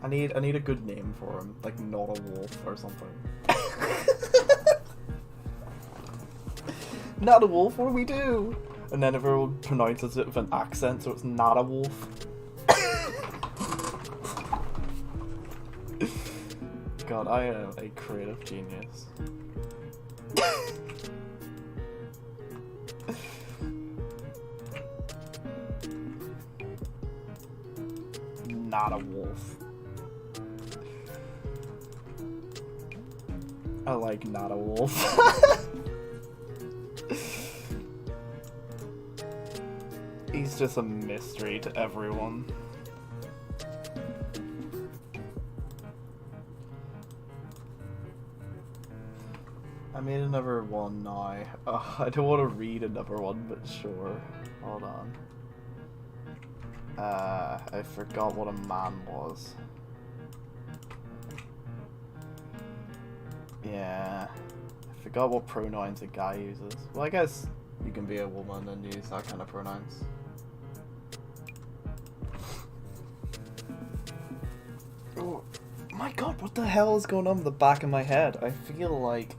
I need a good name for him, like not a wolf or something. Not a wolf, what do we do? And then everyone pronounces it with an accent, so it's not a wolf. God, I am a creative genius. Not a wolf. I like not a wolf. He's just a mystery to everyone. I made another one now. I don't want to read another one, but sure. Hold on. I forgot what a man was. Yeah. I forgot what pronouns a guy uses. Well, I guess you can be a woman and use that kind of pronouns. Oh my god, what the hell is going on in the back of my head? I feel like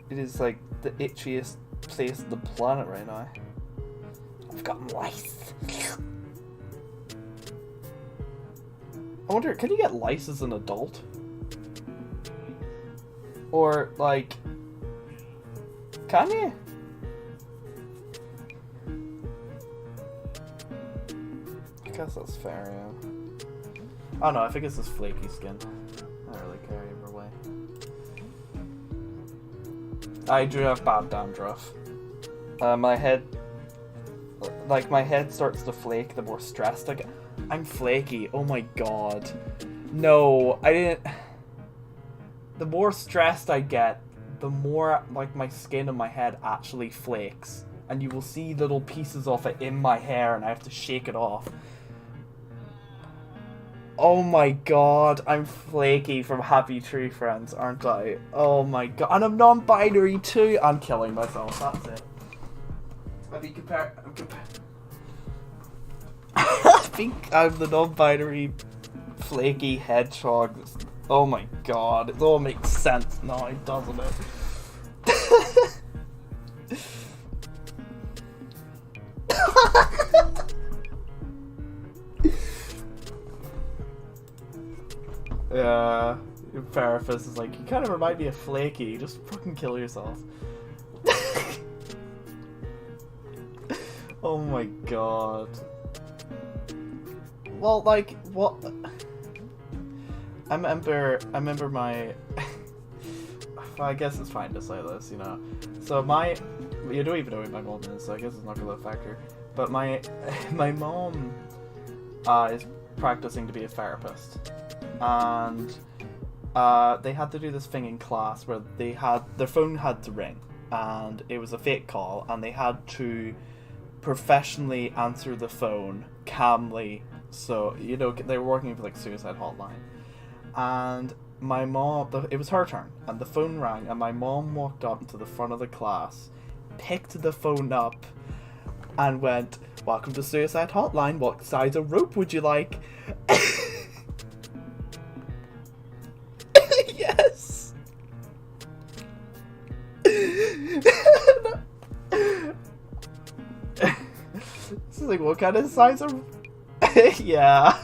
it is like the itchiest place on the planet right now. I've got lice. I wonder, can you get lice as an adult? Or, like, can you? I guess that's fair, yeah. I don't know, I think it's just flaky skin. I don't really care either way. I do have bad dandruff. My head starts to flake the more stressed I get. I'm flaky, oh my god. No, I didn't... The more stressed I get, the more, like, my skin and my head actually flakes. And you will see little pieces of it in my hair and I have to shake it off. Oh my god, I'm flaky from Happy Tree Friends, aren't I? Oh my god, and I'm non-binary too! I'm killing myself, that's it. I think I'm the non-binary flaky hedgehog. Oh my god, it all makes sense now, doesn't it? Yeah, your therapist is like, you kind of remind me of Flaky, just fucking kill yourself. Oh my god. Well, like, what? I remember my... Well, I guess it's fine to say this, you know. So you don't even know who my mom is, so I guess it's not going to affect her. But my mom is practicing to be a therapist. And they had to do this thing in class where their phone had to ring. And it was a fake call, and they had to professionally answer the phone calmly. So, you know, they were working with, like, suicide hotline. And my mom, it was her turn, and the phone rang, and my mom walked up to the front of the class, picked the phone up, and went, "Welcome to Suicide Hotline, what size of rope would you like?" Yes! This is like, what kind of size of... Yeah.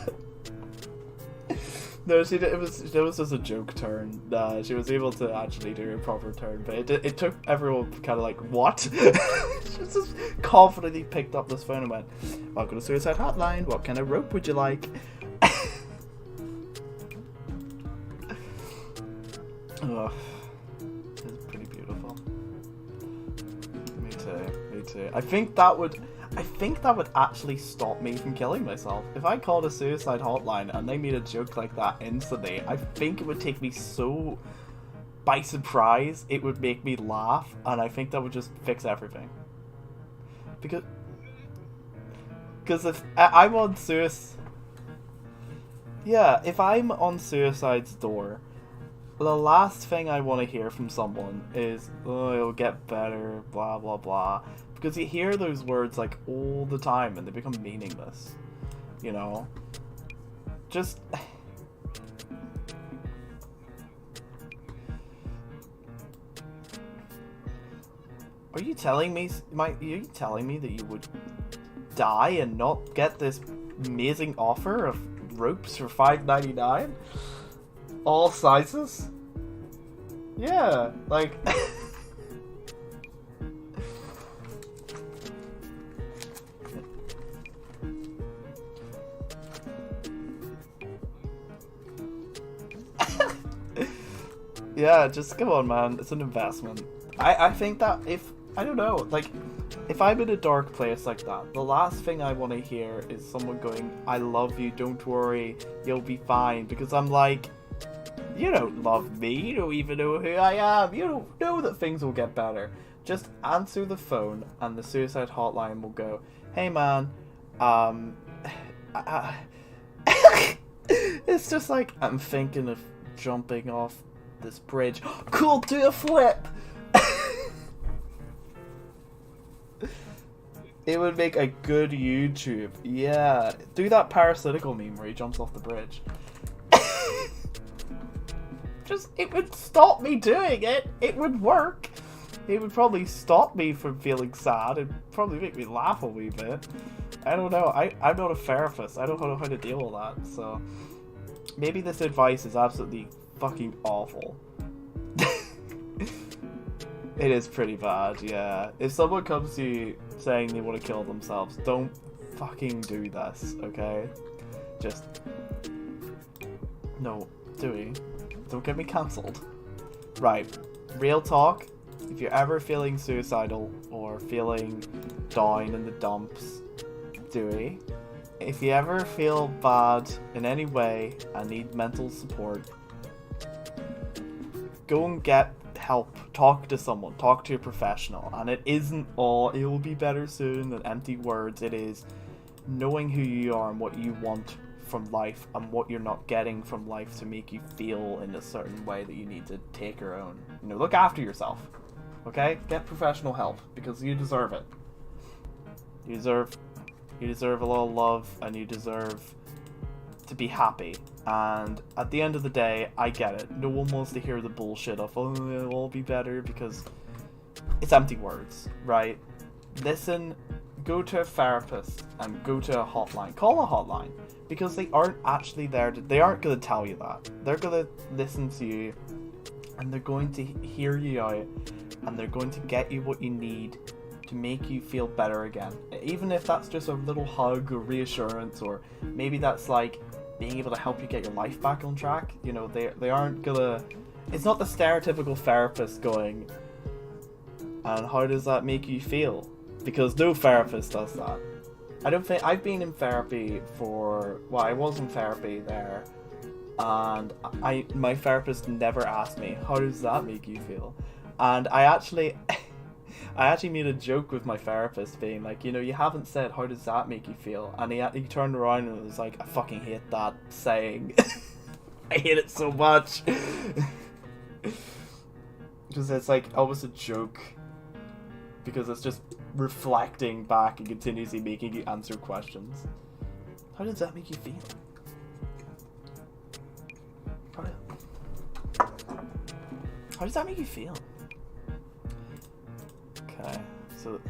No, it was just a joke turn. She was able to actually do a proper turn, but it took everyone kind of like, what? She just confidently picked up this phone and went, "Welcome to Suicide Hotline, what kind of rope would you like?" Oh, it's pretty beautiful. Me too. I think that would actually stop me from killing myself. If I called a suicide hotline and they made a joke like that instantly, I think it would take me so by surprise, it would make me laugh, and I think that would just fix everything. Because if I'm on suicide... Yeah, if I'm on suicide's door, the last thing I want to hear from someone is, oh, it'll get better, blah, blah, blah. Because you hear those words, like, all the time, and they become meaningless. You know? Just... Are you telling me, that you would die and not get this amazing offer of ropes for $5.99? All sizes? Yeah, like... Yeah, just come on, man. It's an investment. I think that I don't know, like, if I'm in a dark place like that, the last thing I want to hear is someone going, I love you, don't worry, you'll be fine. Because I'm like, you don't love me, you don't even know who I am, you don't know that things will get better. Just answer the phone and the suicide hotline will go, hey man, it's just like, I'm thinking of jumping off this bridge. Cool, do a flip! It would make a good YouTube. Yeah. Do that parasitical meme where he jumps off the bridge. Just, it would stop me doing it. It would work. It would probably stop me from feeling sad. It'd probably make me laugh a wee bit. I don't know. I'm not a therapist. I don't know how to deal with that. So, maybe this advice is absolutely fucking awful. It is pretty bad, yeah. If someone comes to you saying they want to kill themselves, don't fucking do this, okay? Just... No, don't get me cancelled. Right, real talk, if you're ever feeling suicidal or feeling down in the dumps, Dewey, if you ever feel bad in any way and need mental support, go and get help. Talk to someone, talk to a professional. And it isn't all, it will be better soon, and empty words. It is knowing who you are and what you want from life and what you're not getting from life to make you feel in a certain way that you need to take your own. You know, look after yourself. Okay? Get professional help because you deserve it. You deserve a lot of love and you deserve to be happy. And at the end of the day, I get it. No one wants to hear the bullshit of, oh, it'll all be better, because it's empty words, right? Listen, go to a therapist and go to a hotline. Call a hotline, because they aren't actually there. They aren't going to tell you that. They're going to listen to you, and they're going to hear you out, and they're going to get you what you need to make you feel better again. Even if that's just a little hug or reassurance, or maybe that's like being able to help you get your life back on track. You know, they aren't gonna... It's not the stereotypical therapist going, and how does that make you feel? Because no therapist does that. I don't think... I've been in therapy for... Well, I was in therapy there, and my therapist never asked me, how does that make you feel? And I actually made a joke with my therapist, being like, you know, you haven't said, how does that make you feel? And he turned around and was like, I fucking hate that saying. I hate it so much. Because it's like almost a joke. Because it's just reflecting back and continuously making you answer questions. How does that make you feel? How does that make you feel? Okay, so...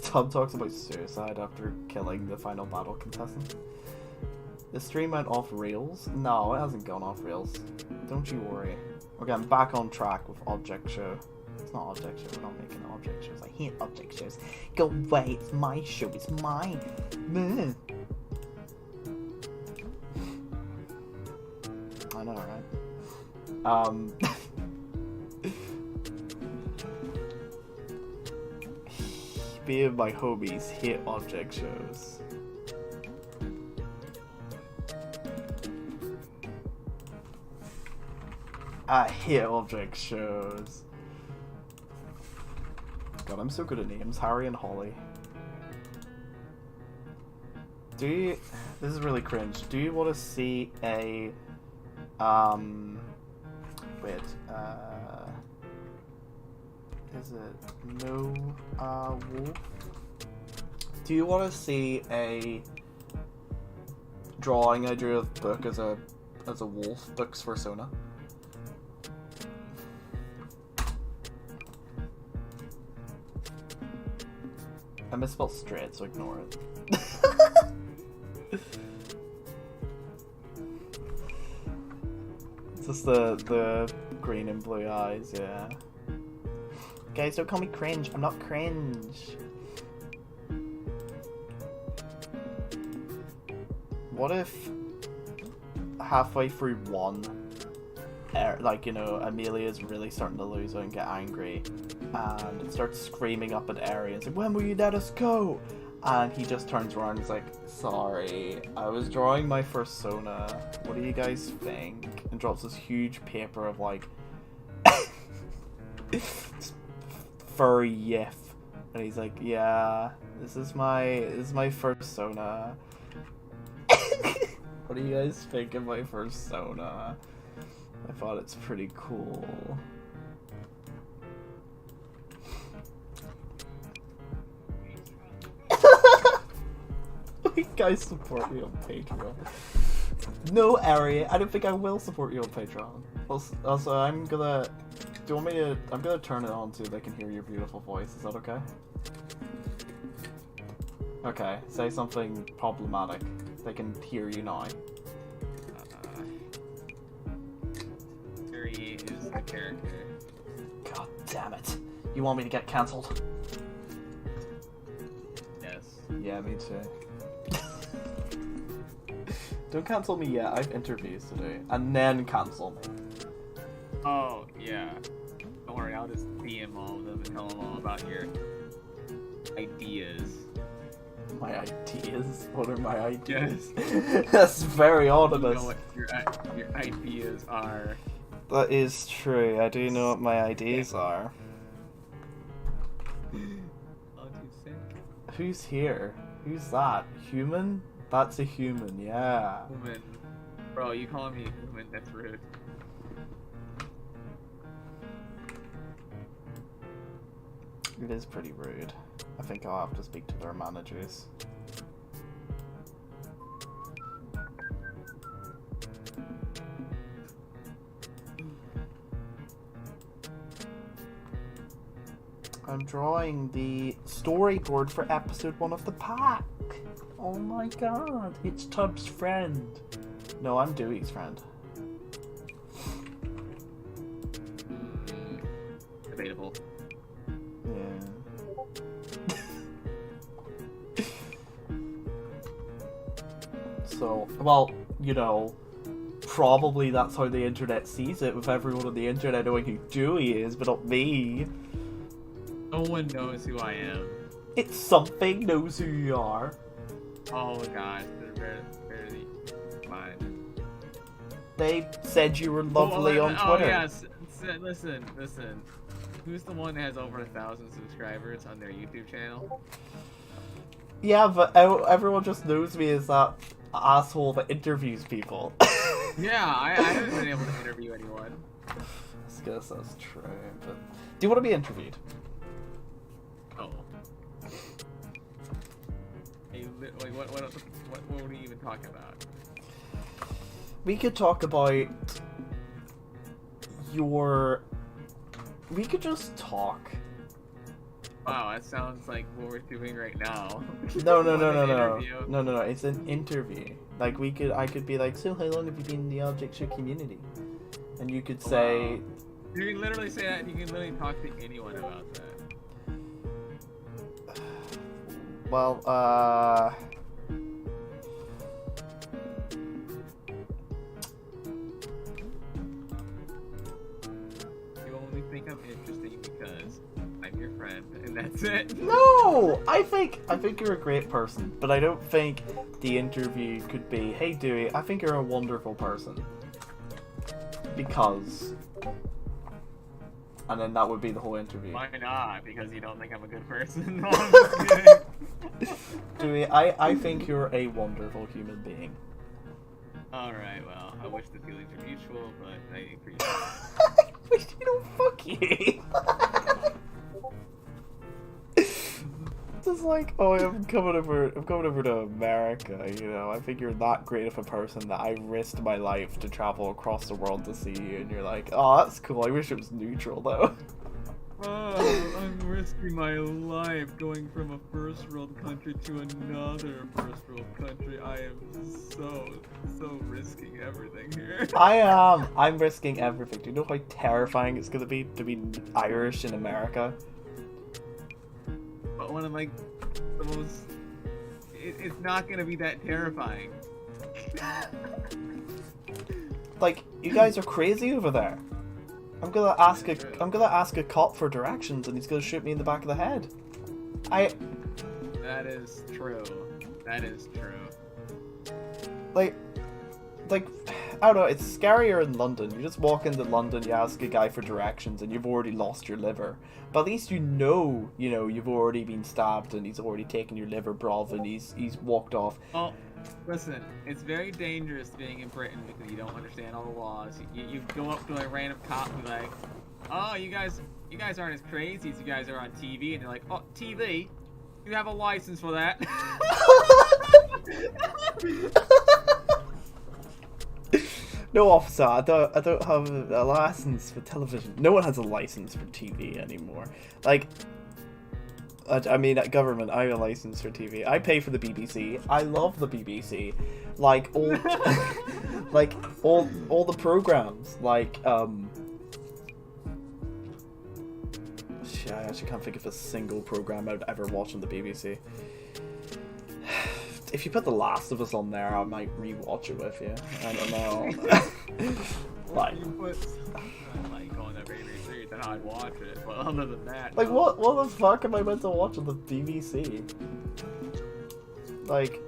Tom talks about suicide after killing the final battle contestant. The stream went off rails? No, it hasn't gone off rails. Don't you worry. We're getting back on track with Object Show. It's not Object Show, we're not making Object Shows. I hate Object Shows. Go away, it's my show, it's mine. Bleh. I know, right? Me and my homies hate Object Shows. I hate Object Shows. God, I'm so good at names. Harry and Holly. Do you... This is really cringe. Do you want to see a... Wait, is it no, wolf? Do you want to see a drawing I drew of book as a wolf, books for Sona? I misspelled straight, so ignore it. It's just the green and blue eyes, yeah. Guys, don't call me cringe. I'm not cringe. What if halfway through one, like, you know, Amelia's really starting to lose it and get angry, and it starts screaming up at Ari and says, "When will you let us go?" And he just turns around and is like, "Sorry, I was drawing my persona. What do you guys think?" And drops this huge paper of like furry yiff. And he's like, "Yeah, this is my persona." What do you guys think of my persona? I thought it's pretty cool. You guys support me on Patreon. No, Ari, I don't think I will support you on Patreon. Also, I'm gonna turn it on so they can hear your beautiful voice. Is that okay? Okay, say something problematic. They can hear you now. Ari is the character. God damn it. You want me to get cancelled? Yes. Yeah, me too. Don't cancel me yet, I have interviews to do. And then cancel me. Oh, yeah. Don't worry, I'll just DM all of them and tell them all about your ideas. My ideas? What are my ideas? That's very ominous. You know what your ideas are. That is true, I do know what my ideas are. Oh, dude, sick. Who's here? Who's that? Human? That's a human, yeah. Human. Bro, you calling me human, that's rude. It is pretty rude. I think I'll have to speak to their managers. I'm drawing the storyboard for episode 1 of the pack. Oh my god, it's Tub's friend. No, I'm Dewey's friend. Debatable. Yeah. So, well, you know, probably that's how the internet sees it, with everyone on the internet knowing who Dewey is, but not me. No one knows who I am. It's something knows who you are. Oh gosh, they're barely fine. They said you were lovely on Twitter. Oh yes, listen. Who's the one that has over 1,000 subscribers on their YouTube channel? Yeah, but everyone just knows me as that asshole that interviews people. Yeah, I haven't been able to interview anyone. I guess that's true, but... Do you want to be interviewed? Oh. Hey, wait, what were we even talking about? We could talk about your... We could just talk. Wow, that sounds like what we're doing right now. No. Interview. No, it's an interview. Like, I could be like, "So how long have you been in the object show community?" And you could say... Wow. You can literally say that, and you can literally talk to anyone about that. Well, You only think I'm interesting because I'm your friend, and that's it. No! I think you're a great person, but I don't think the interview could be, "Hey Dewey, I think you're a wonderful person." Because... And then that would be the whole interview. Why not? Because you don't think I'm a good person? No, I'm just kidding. Dewey, I think you're a wonderful human being. Alright, well, I wish the feelings were mutual, but I appreciate it. You know, fuck you. Just like, oh, I'm coming over to America, you know. I think you're that great of a person that I risked my life to travel across the world to see you, and you're like, oh, that's cool. I wish it was neutral though. Oh, I'm risking my life going from a first world country to another first world country. I am so risking everything here. I'm risking everything. Do you know how terrifying it's gonna be to be Irish in America? But one of the most... It's not gonna be that terrifying. Like, you guys are crazy over there. I'm gonna ask a cop for directions, and he's gonna shoot me in the back of the head. That is true. That is true. Like, I don't know, it's scarier in London. You just walk into London, you ask a guy for directions, and you've already lost your liver. But at least you know, you've already been stabbed, and he's already taken your liver broth, and he's walked off. Oh, listen, it's very dangerous being in Britain because you don't understand all the laws. You go up to a random cop and be like, oh, you guys aren't as crazy as you guys are on TV, and they're like, oh, TV? You have a license for that? No, officer, I don't have a license for television. No one has a license for TV anymore. Like, I mean, at government, I have a license for TV. I pay for the BBC. I love the BBC. Like all, like all the programs. Like shit, I actually can't think of a single program I'd ever watch on the BBC. If you put The Last of Us on there, I might rewatch it with you. I don't know. Like, You put like on a BBC, then I'd watch it. But other than that, like no. what the fuck am I meant to watch on the BBC? Like,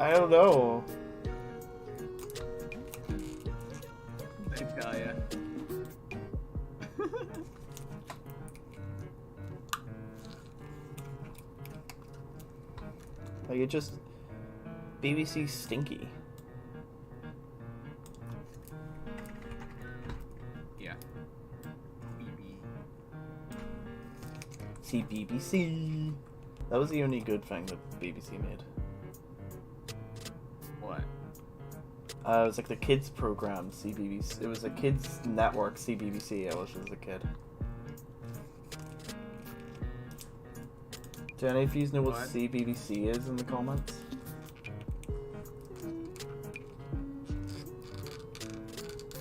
I don't know. I tell ya. Like, it just... BBC stinky. Yeah. See, BBC. That was the only good thing that BBC made. What? It was like the kids program, CBBC. It was a kids network, CBBC. I watched as a kid. Do any of you know what CBBC is in the comments?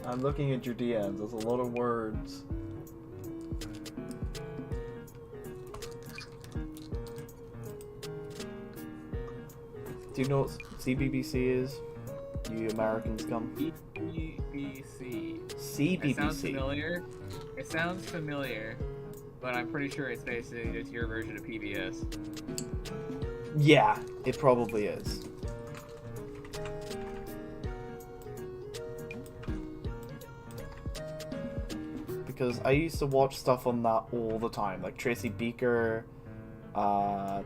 I'm looking at your DMs. There's a lot of words. Do you know what CBBC is? You Americans come. BBC. CBBC. It sounds familiar. It sounds familiar, but I'm pretty sure it's basically just your version of PBS. Yeah, it probably is. Because I used to watch stuff on that all the time, like Tracy Beaker, Hard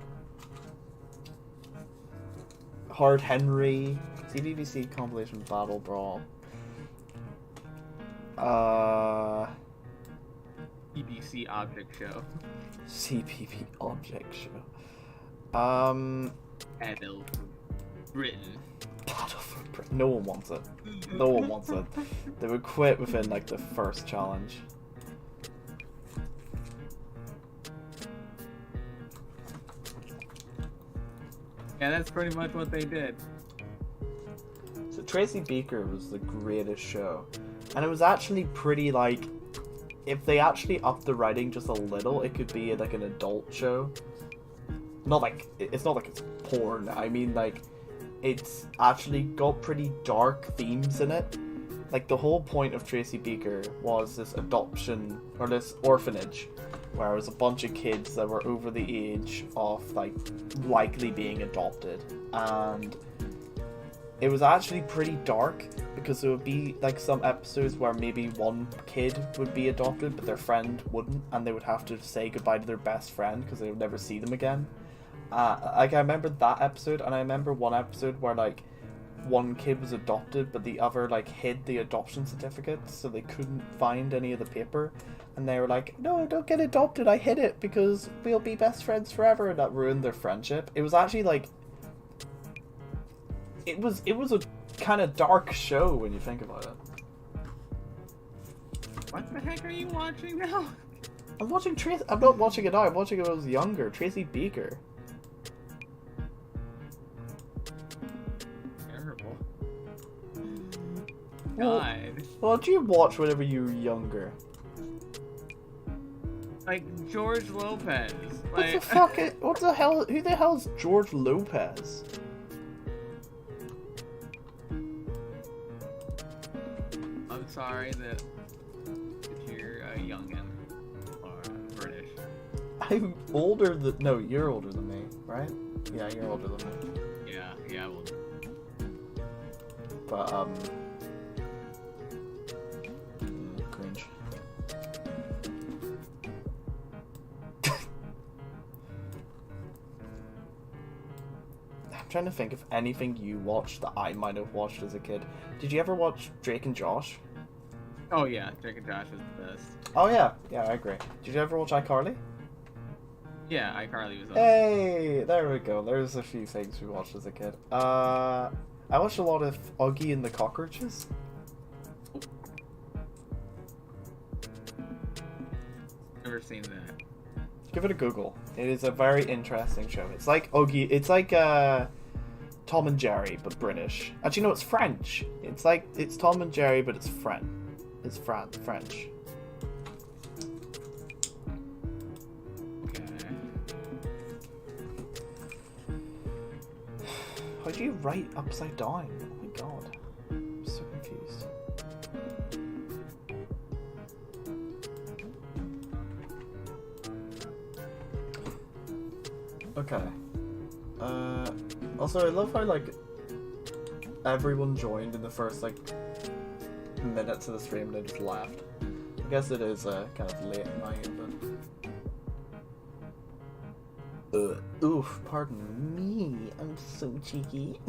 Henry, CBBC compilation Battle Brawl. BBC Object Show. CBB Object Show. Adult Britain. Battle for Britain. No one wants it. No one wants it. They would quit within like the first challenge. Yeah, that's pretty much what they did. So Tracy Beaker was the greatest show. And it was actually pretty like, if they actually upped the writing just a little, it could be like an adult show. Not like, it's not like it's porn. I mean like, it's actually got pretty dark themes in it. Like the whole point of Tracy Beaker was this adoption, or this orphanage, where it was a bunch of kids that were over the age of like likely being adopted. And it was actually pretty dark, because there would be like some episodes where maybe one kid would be adopted but their friend wouldn't, and they would have to say goodbye to their best friend because they would never see them again. Like I remember that episode, and I remember one episode where like one kid was adopted, but the other like hid the adoption certificate, so they couldn't find any of the paper. And they were like, "No, don't get adopted. I hid it because we'll be best friends forever," and that ruined their friendship. It was actually like, it was a kind of dark show when you think about it. What the heck are you watching now? I'm watching Tracy. I'm not watching it now. I'm watching it when I was younger. Tracy Beaker. Terrible. Well, God. what did you watch whenever you were younger? Like George Lopez. What Like, the fuck? What the hell? Who the hell is George Lopez? I'm sorry that you're a youngin or British. I'm older than. No, you're older than me, right? Yeah, you're older than me. Yeah, well. But cringe. I'm trying to think of anything you watched that I might have watched as a kid. Did you ever watch Drake and Josh? Oh yeah, Drake and Josh is the best. Oh yeah, I agree. Did you ever watch iCarly? Yeah, iCarly was on. Hey, there we go. There's a few things we watched as a kid. I watched a lot of Augie and the Cockroaches. Never seen that. Give it a Google. It is a very interesting show. It's like Augie. It's like Tom and Jerry, but British. Actually, no, it's French. It's Tom and Jerry, but it's French. It's French. Okay. How do you write upside down? Oh my god, I'm so confused. Okay. Also, I love how like everyone joined in the first like minutes of the stream and they just left. I guess it is kind of late at night, but oof, pardon me. I'm so cheeky.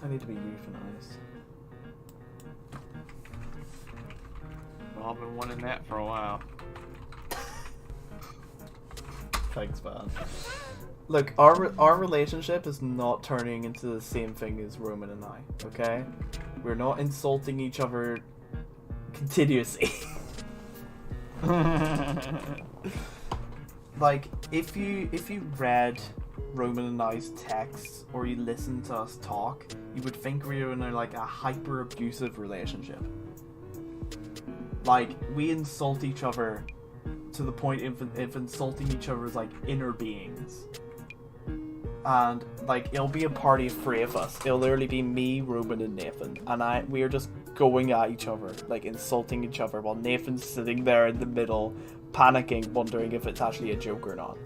I need to be euthanized. Well, I've been wanting that for a while. Thanks, man. Look, our relationship is not turning into the same thing as Roman and I, okay? We're not insulting each other continuously. Like, if you read Roman and I's texts or you listened to us talk, you would think we were in like a hyper abusive relationship. Like, we insult each other to the point of insulting each other as like inner beings. And like, it'll be a party of three of us. It'll literally be me, Ruben, and Nathan, and we're just going at each other, like insulting each other, while Nathan's sitting there in the middle, panicking, wondering if it's actually a joke or not.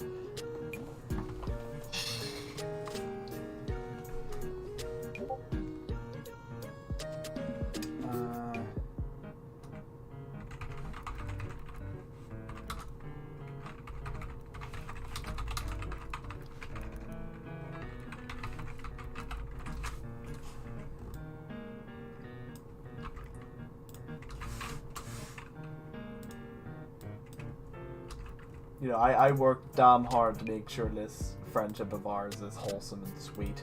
You know, I worked damn hard to make sure this friendship of ours is wholesome and sweet.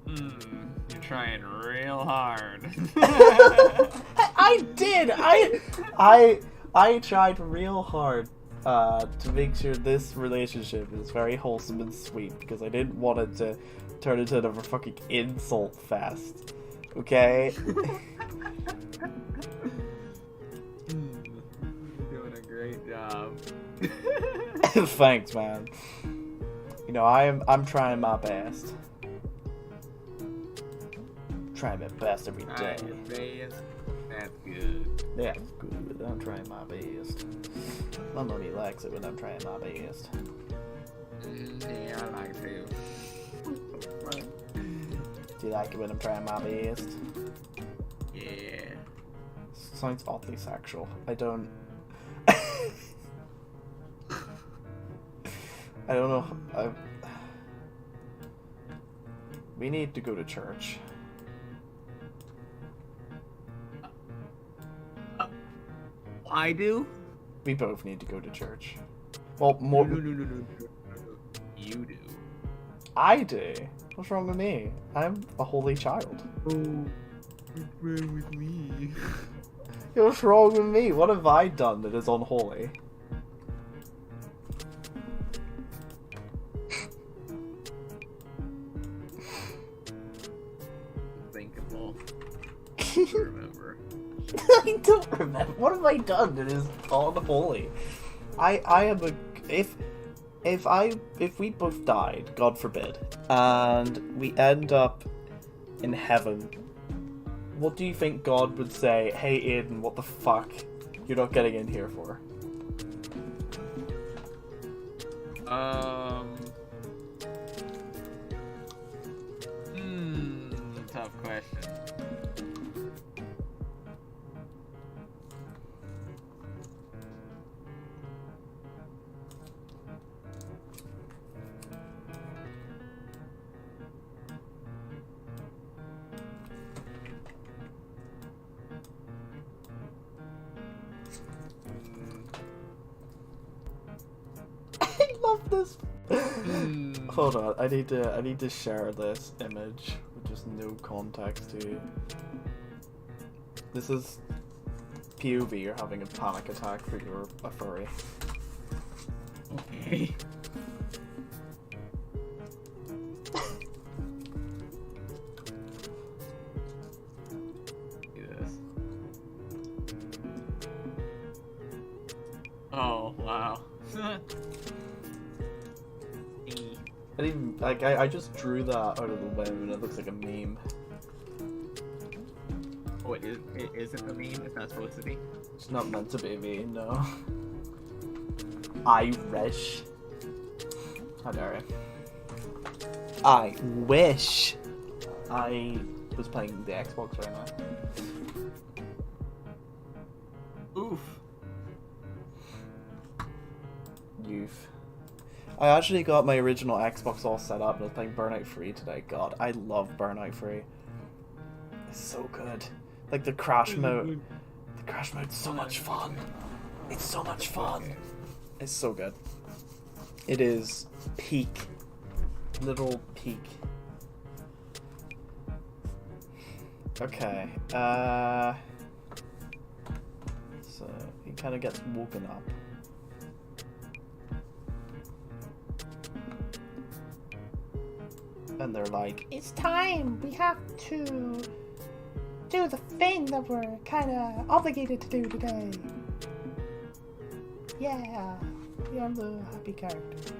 You're trying real hard. I did! I tried real hard to make sure this relationship is very wholesome and sweet, because I didn't want it to turn into a fucking insult fest. Okay? Great job. Thanks, man. You know, I'm trying my best. Trying my best every day. That's good. Yeah, good. I'm trying my best. My mommy likes it when I'm trying my best. Yeah, I like it too. Do you like it when I'm trying my best? Yeah. sounds oddly sexual. I don't... I don't know. We need to go to church. I do? We both need to go to church. Well, more... No. You do. I do? What's wrong with me? I'm a holy child. Oh, pray with me. What's wrong with me? What have I done that is unholy? Unthinkable. I remember. I don't remember. What have I done that is unholy? I am a... If we both died, God forbid, and we end up in heaven, what do you think God would say? Hey Aiden, what the fuck? You're not getting in here for? Tough question. I love this. Hold on, I need to share this image with just no context to you. This is POV. You're having a panic attack for you're a furry. Okay. This. Oh wow. I didn't like. I just drew that out of the wind, and it looks like a meme. Oh, is it a meme? It's not supposed to be. It's not meant to be a meme, no. I wish. How dare I? I wish I was playing the Xbox right now. Oof. Youth. I actually got my original Xbox all set up and I was playing Burnout 3 today. God, I love Burnout 3. It's so good. Like the crash mode. The crash mode's so much fun. It's so much fun. It's so good. It is peak. Literal peak. Okay. So he kind of gets woken up. And they're like, It's time! We have to do the thing that we're kinda obligated to do today. Yeah, I'm the happy character.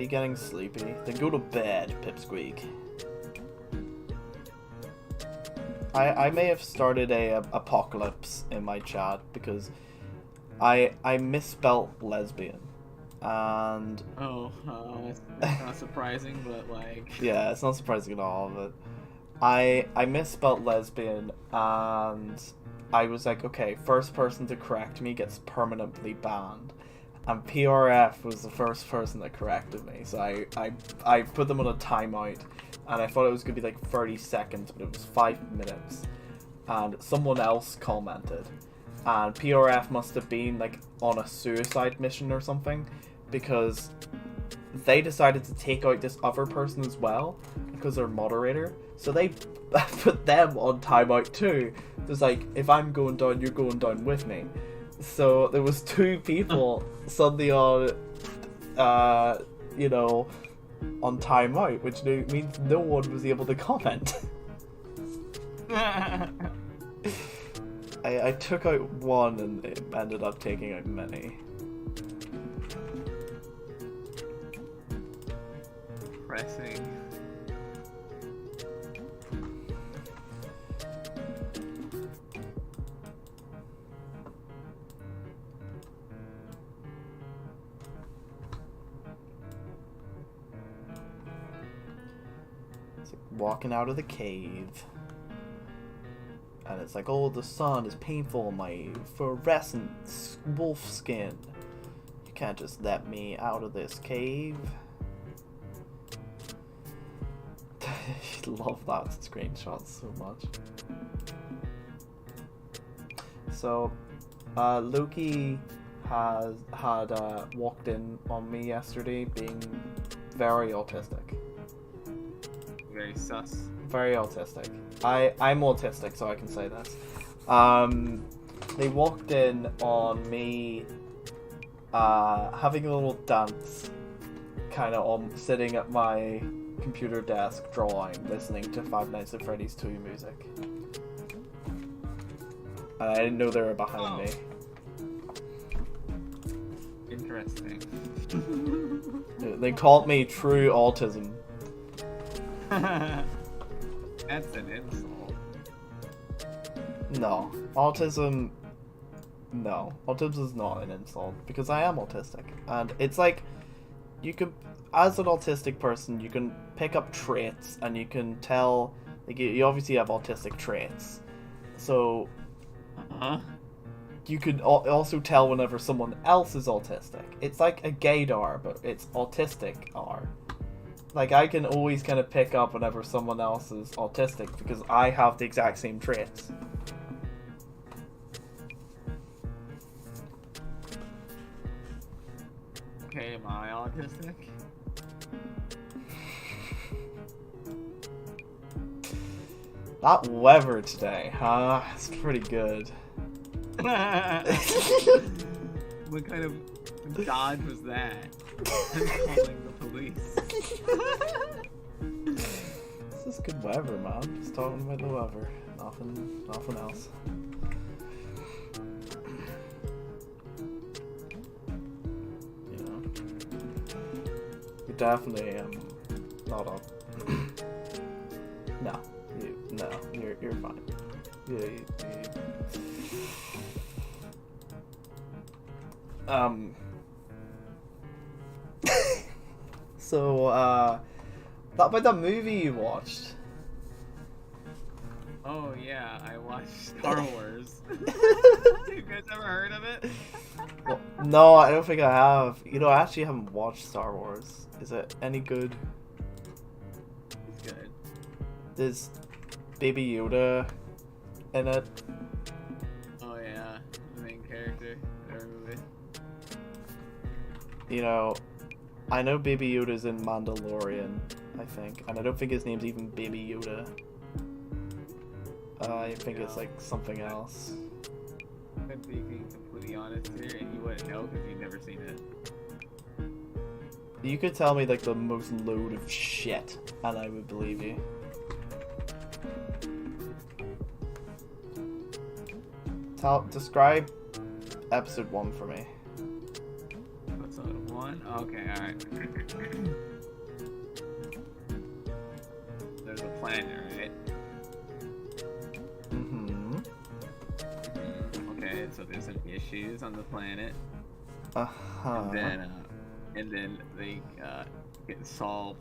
me getting sleepy, then go to bed, Pipsqueak. I may have started a apocalypse in my chat because I misspelt lesbian, and that's not surprising, but like yeah, it's not surprising at all. But I misspelt lesbian, and I was like, okay, first person to correct me gets permanently banned. And PRF was the first person that corrected me, so I put them on a timeout, and I thought it was going to be like 30 seconds, but it was 5 minutes. And someone else commented, and PRF must have been like on a suicide mission or something, because they decided to take out this other person as well, because they're moderator, so they put them on timeout too. It's like, if I'm going down, you're going down with me. So there was 2 people suddenly on, on timeout, which means no one was able to comment. I took out one and it ended up taking out many. Pressing. walking out of the cave. And it's like, oh, the sun is painful on my fluorescent wolf skin. You can't just let me out of this cave. I love that screenshot so much. So, Loki had walked in on me yesterday being very autistic. Very sus. Very autistic. I'm autistic, so I can say this. They walked in on me having a little dance, kind of sitting at my computer desk drawing, listening to Five Nights at Freddy's 2 music. And I didn't know they were behind me. Interesting. They called me true autism. That's an insult. No. Autism is not an insult, because I am autistic. And it's like, you can, as an autistic person, you can pick up traits, and you can tell, like, you obviously have autistic traits. So, you can also tell whenever someone else is autistic. It's like a gaydar, but it's autistic R. Like, I can always kind of pick up whenever someone else is autistic, because I have the exact same traits. Okay, am I autistic? That weather today, huh? It's pretty good. What kind of dodge was that? I'm calling the police. This is good weather, man. Just talking about the weather. Nothing else. You know, you definitely not up. No, you're fine. So, that about the movie you watched. Oh yeah, I watched Star Wars. You guys ever heard of it? Well, no, I don't think I have. You know, I actually haven't watched Star Wars. Is it any good? It's good. Is Baby Yoda in it? Oh yeah, the main character in every movie. You know, I know Baby Yoda's in Mandalorian, I think, and I don't think his name's even Baby Yoda. I think it's like something else. I'm being completely honest here, and you wouldn't know because you've never seen it. You could tell me like the most load of shit, and I would believe you. Describe episode 1 for me. Episode 1? Okay, alright. There's a planet, right? Mm-hmm. Okay, so there's some issues on the planet. Uh-huh. And then they get solved.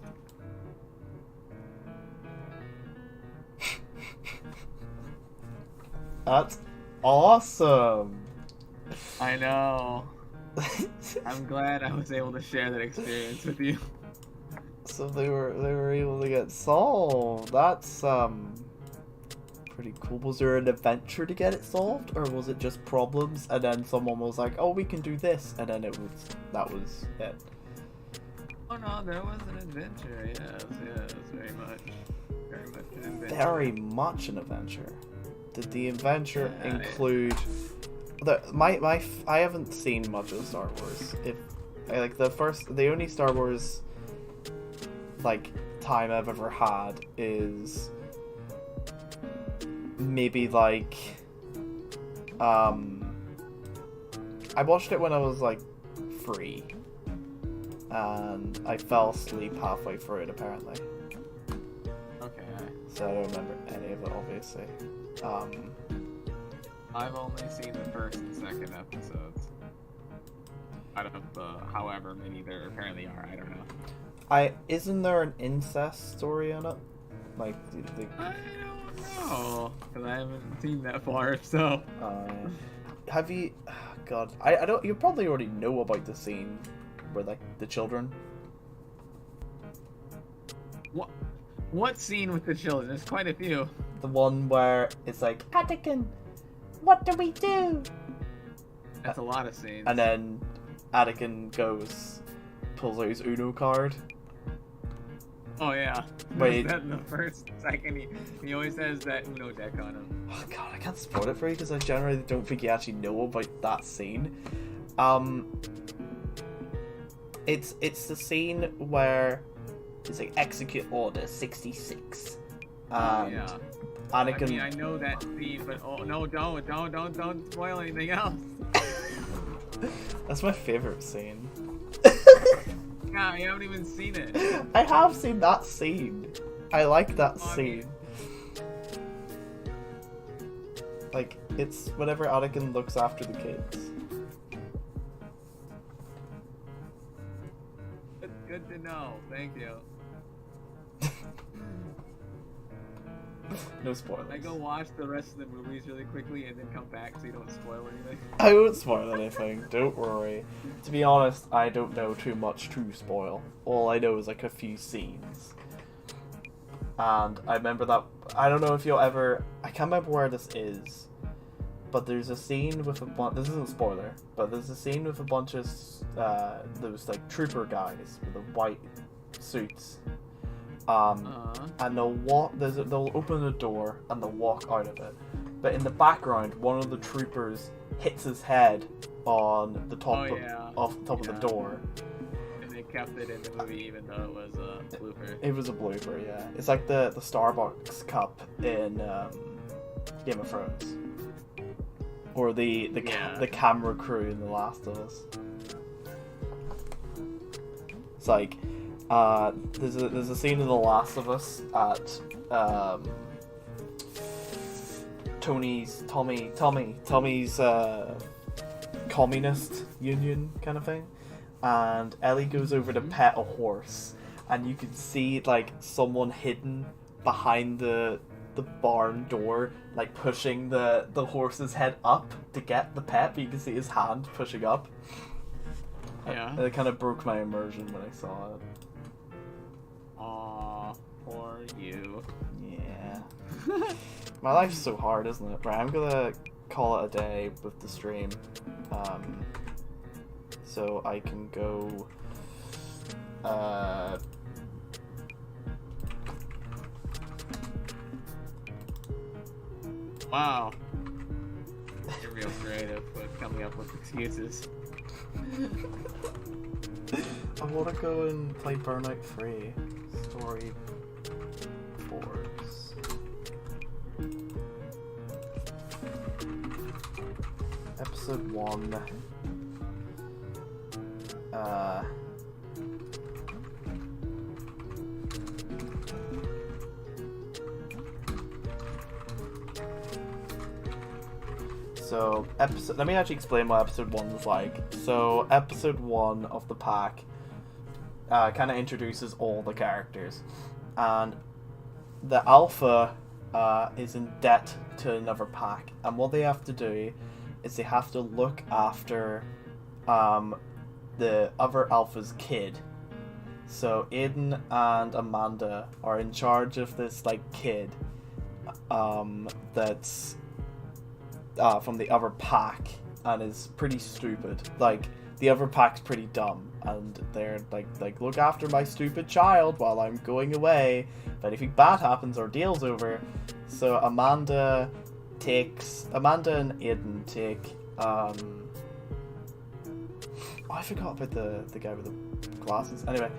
That's awesome. I know. I'm glad I was able to share that experience with you. So they were able to get solved. That's pretty cool. Was there an adventure to get it solved, or was it just problems and then someone was like, "Oh, we can do this," and then that was it? Oh no, there was an adventure. Yes, very much an adventure. Very much an adventure. Did the adventure Yeah, include I haven't seen much of Star Wars. If like the only Star Wars like time I've ever had is maybe like I watched it when I was like 3 and I fell asleep halfway through it apparently. Okay. So I don't remember any of it obviously. I've only seen the first and second episodes. Out of the however many there apparently are, I don't know. Isn't there an incest story in it? Like, I don't know, because I haven't seen that far, so... have you... God, I don't... You probably already know about the scene where, like, the children... What scene with the children? There's quite a few. The one where it's like... Anakin, what do we do? That's a lot of scenes. And then Anakin pulls out his Uno card. Oh yeah. Wait. That in the first second, he always has that Uno deck on him. Oh god, I can't spoil it for you because I generally don't think you actually know about that scene. It's the scene where it's like execute order 66. And yeah. Anakin. I mean, I know that scene, but oh no, don't spoil anything else. That's my favorite scene. Yeah, you haven't even seen it. I have seen that scene. I like that scene. Like, it's whenever Anakin looks after the kids. Good to know. Thank you. No spoilers. I go watch the rest of the movies really quickly and then come back so you don't spoil anything. I won't spoil anything, don't worry. To be honest, I don't know too much to spoil. All I know is like a few scenes. And I remember that, I don't know if you'll ever, I can't remember where this is, but there's a scene with a bunch, this isn't a spoiler, but there's a scene with a bunch of those like trooper guys with the white suits. And they'll open the door and they'll walk out of it. But in the background, one of the troopers hits his head on the top of the door. And they kept it in the movie even though it was a blooper. It was a blooper, yeah. It's like the Starbucks cup in Game of Thrones. Or the camera crew in The Last of Us. It's like there's a scene in The Last of Us at Tommy's communist union kind of thing, and Ellie goes over to pet a horse, and you can see like someone hidden behind the barn door, like pushing the horse's head up to get the pet, but you can see his hand pushing up. Yeah. It kind of broke my immersion when I saw it. Aw, poor you. Yeah. My life's so hard, isn't it? Right, I'm gonna call it a day with the stream. So I can go... Wow. You're real creative with coming up with excuses. I want to go and play Burnout 3 storyboards. Episode 1. So, let me actually explain what episode 1 was like. So, episode 1 of the pack kind of introduces all the characters. And the alpha is in debt to another pack. And what they have to do is they have to look after the other alpha's kid. So, Aiden and Amanda are in charge of this, like, kid that's... from the other pack, and is pretty stupid. Like, the other pack's pretty dumb, and they're like look after my stupid child while I'm going away. If anything bad happens, our deal's over. So Amanda and Aiden take I forgot about the guy with the glasses. Anyway,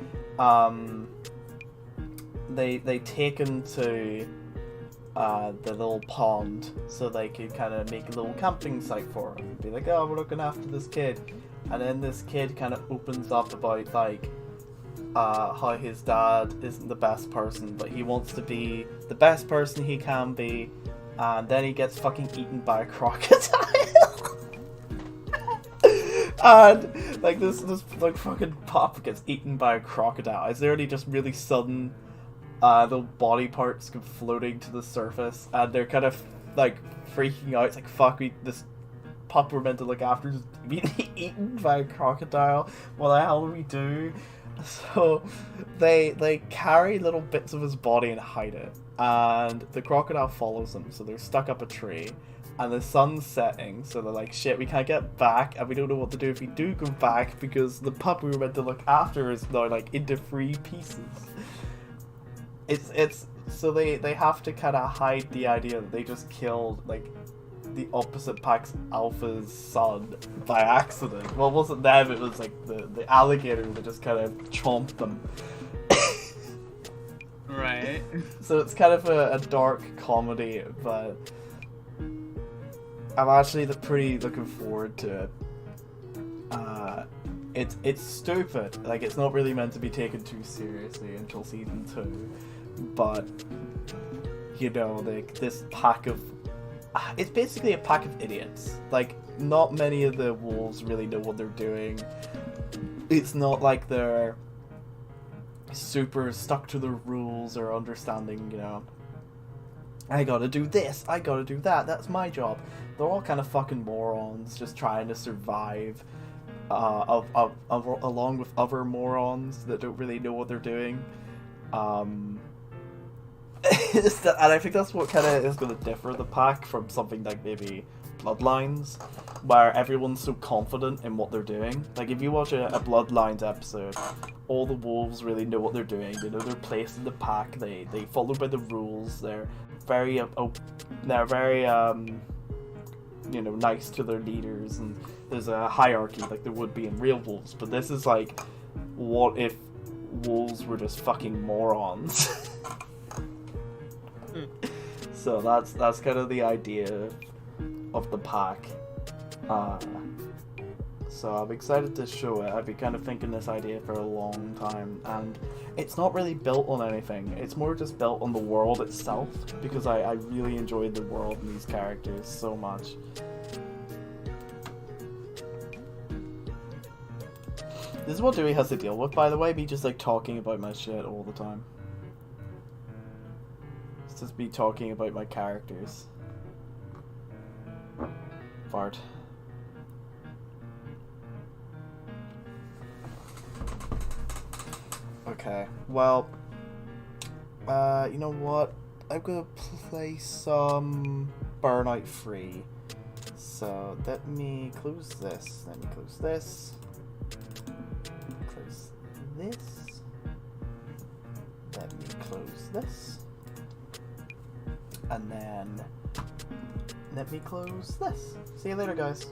they take him to the little pond so they could kind of make a little camping site for him. Be like, oh, we're looking after this kid. And then this kid kind of opens up about like how his dad isn't the best person, but he wants to be the best person he can be. And then he gets fucking eaten by a crocodile. And like this like fucking pop gets eaten by a crocodile. It's literally just really sudden the body parts come floating to the surface, and they're kind of like freaking out. It's like, fuck, this pup we're meant to look after is being eaten by a crocodile. What the hell do we do? So they carry little bits of his body and hide it, and the crocodile follows them. So they're stuck up a tree, and the sun's setting. So they're like, shit, we can't get back, and we don't know what to do if we do go back, because the pup we were meant to look after is now like into 3 pieces. It's so they have to kind of hide the idea that they just killed like the opposite pack's alpha's son by accident. Well, it wasn't them, it was like the alligator that just kind of chomped them. Right. So it's kind of a dark comedy, but I'm actually pretty looking forward to it. It's stupid. Like, it's not really meant to be taken too seriously until season 2, but you know, like this pack of it's basically a pack of idiots. Like, not many of the wolves really know what they're doing. It's not like they're super stuck to the rules or understanding, you know, I gotta do this, I gotta do that, that's my job. They're all kind of fucking morons just trying to survive along with other morons that don't really know what they're doing. And I think that's what kind of is going to differ the pack from something like maybe Bloodlines, where everyone's so confident in what they're doing. Like, if you watch a Bloodlines episode, all the wolves really know what they're doing. They know their place in the pack. They follow by the rules. They're very you know, nice to their leaders, and there's a hierarchy like there would be in real wolves. But this is like, what if wolves were just fucking morons? So that's kind of the idea of the pack. So I'm excited to show it. I've been kind of thinking this idea for a long time, and it's not really built on anything. It's more just built on the world itself, because I really enjoyed the world and these characters so much. This is what Dewey has to deal with, by the way, me just like talking about my shit all the time. It's just me talking about my characters. Fart. Okay, well, you know what? I'm gonna play some Burnout Free. So let me close this. Let me close this. Close this. Let me close this. And then let me close this. See you later, guys.